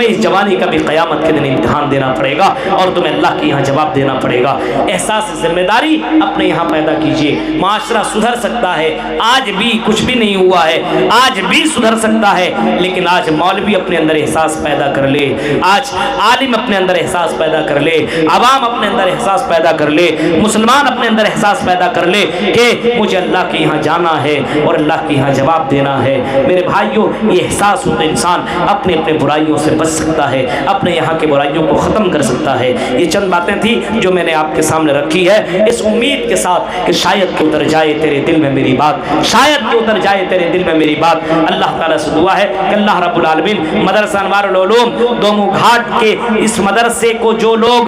اس جوانی کا بھی قیامت کے دن امتحان دینا پڑے گا اور تمہیں اللہ کے یہاں جواب دینا پڑے گا۔ احساس ذمہ داری اپنے یہاں پیدا کیجئے۔ معاشرہ سدھر سکتا ہے، آج بھی کچھ بھی نہیں ہوا ہے، آج بھی سدھر سکتا ہے، لیکن آج مولوی اپنے اندر احساس پیدا کر لے، آج عالم اپنے اندر احساس پیدا کر لے، عوام اپنے اندر احساس پیدا کر لے، مسلمان اپنے اندر احساس پیدا کر لے کہ مجھے اللہ کے یہاں جانا ہے اور اللہ کے یہاں جواب دینا ہے۔ میرے بھائیوں، یہ احساس ہو تو انسان اپنے اپنے برائیوں سے بچ سکتا ہے، اپنے یہاں کے برائیوں کو ختم کر سکتا ہے۔ یہ چند باتیں تھیں جو میں نے آپ کے سامنے رکھی ہے، اس امید کے ساتھ کہ شاید کہ اتر جائے تیرے دل میں میری بات، شاید کہ اتر جائے تیرے دل میں میری بات۔ اللہ تعالیٰ سے دعا ہے کہ اللہ رب العالمین مدرسہ انوار العلوم دومو گھاٹ کے اس مدرسے کو جو لوگ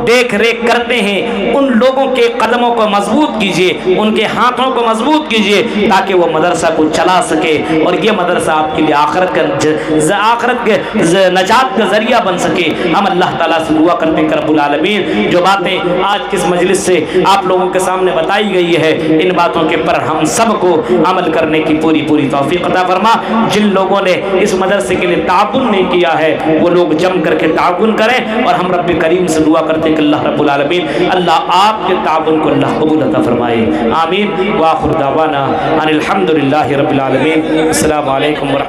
دیکھ ریکھ کرتے ہیں ان لوگوں کے قدموں کو مضبوط کیجئے، ان کے ہاتھوں کو مضبوط کیجئے تاکہ وہ مدرسہ کو چلا سکے اور یہ مدرسہ آپ کے لیے آخرت کے نجات کا ذریعہ بن سکے۔ ہم اللہ تعالیٰ سے دعا کرتے ہیں کہ رب العالمین جو باتیں آج کس مجلس سے آپ لوگوں کے سامنے بتائی گئی ہے ان باتوں کے پر ہم سب کو عمل کرنے کی پوری توفیق عطا فرما۔ جن لوگوں نے اس مدرسے کے لیے تعاون نہیں کیا ہے وہ لوگ جم کر کے تعاون کریں، اور ہم رب کریم سے دعا کرتے ہیں کہ اللہ رب العالمین اللہ آپ کے تعاون کو اللہ قبول عطا فرمائے، آمین۔ وآخر دعوانا ان الحمد للہ رب العالمین۔ السلام علیکم ورحمۃ اللہ۔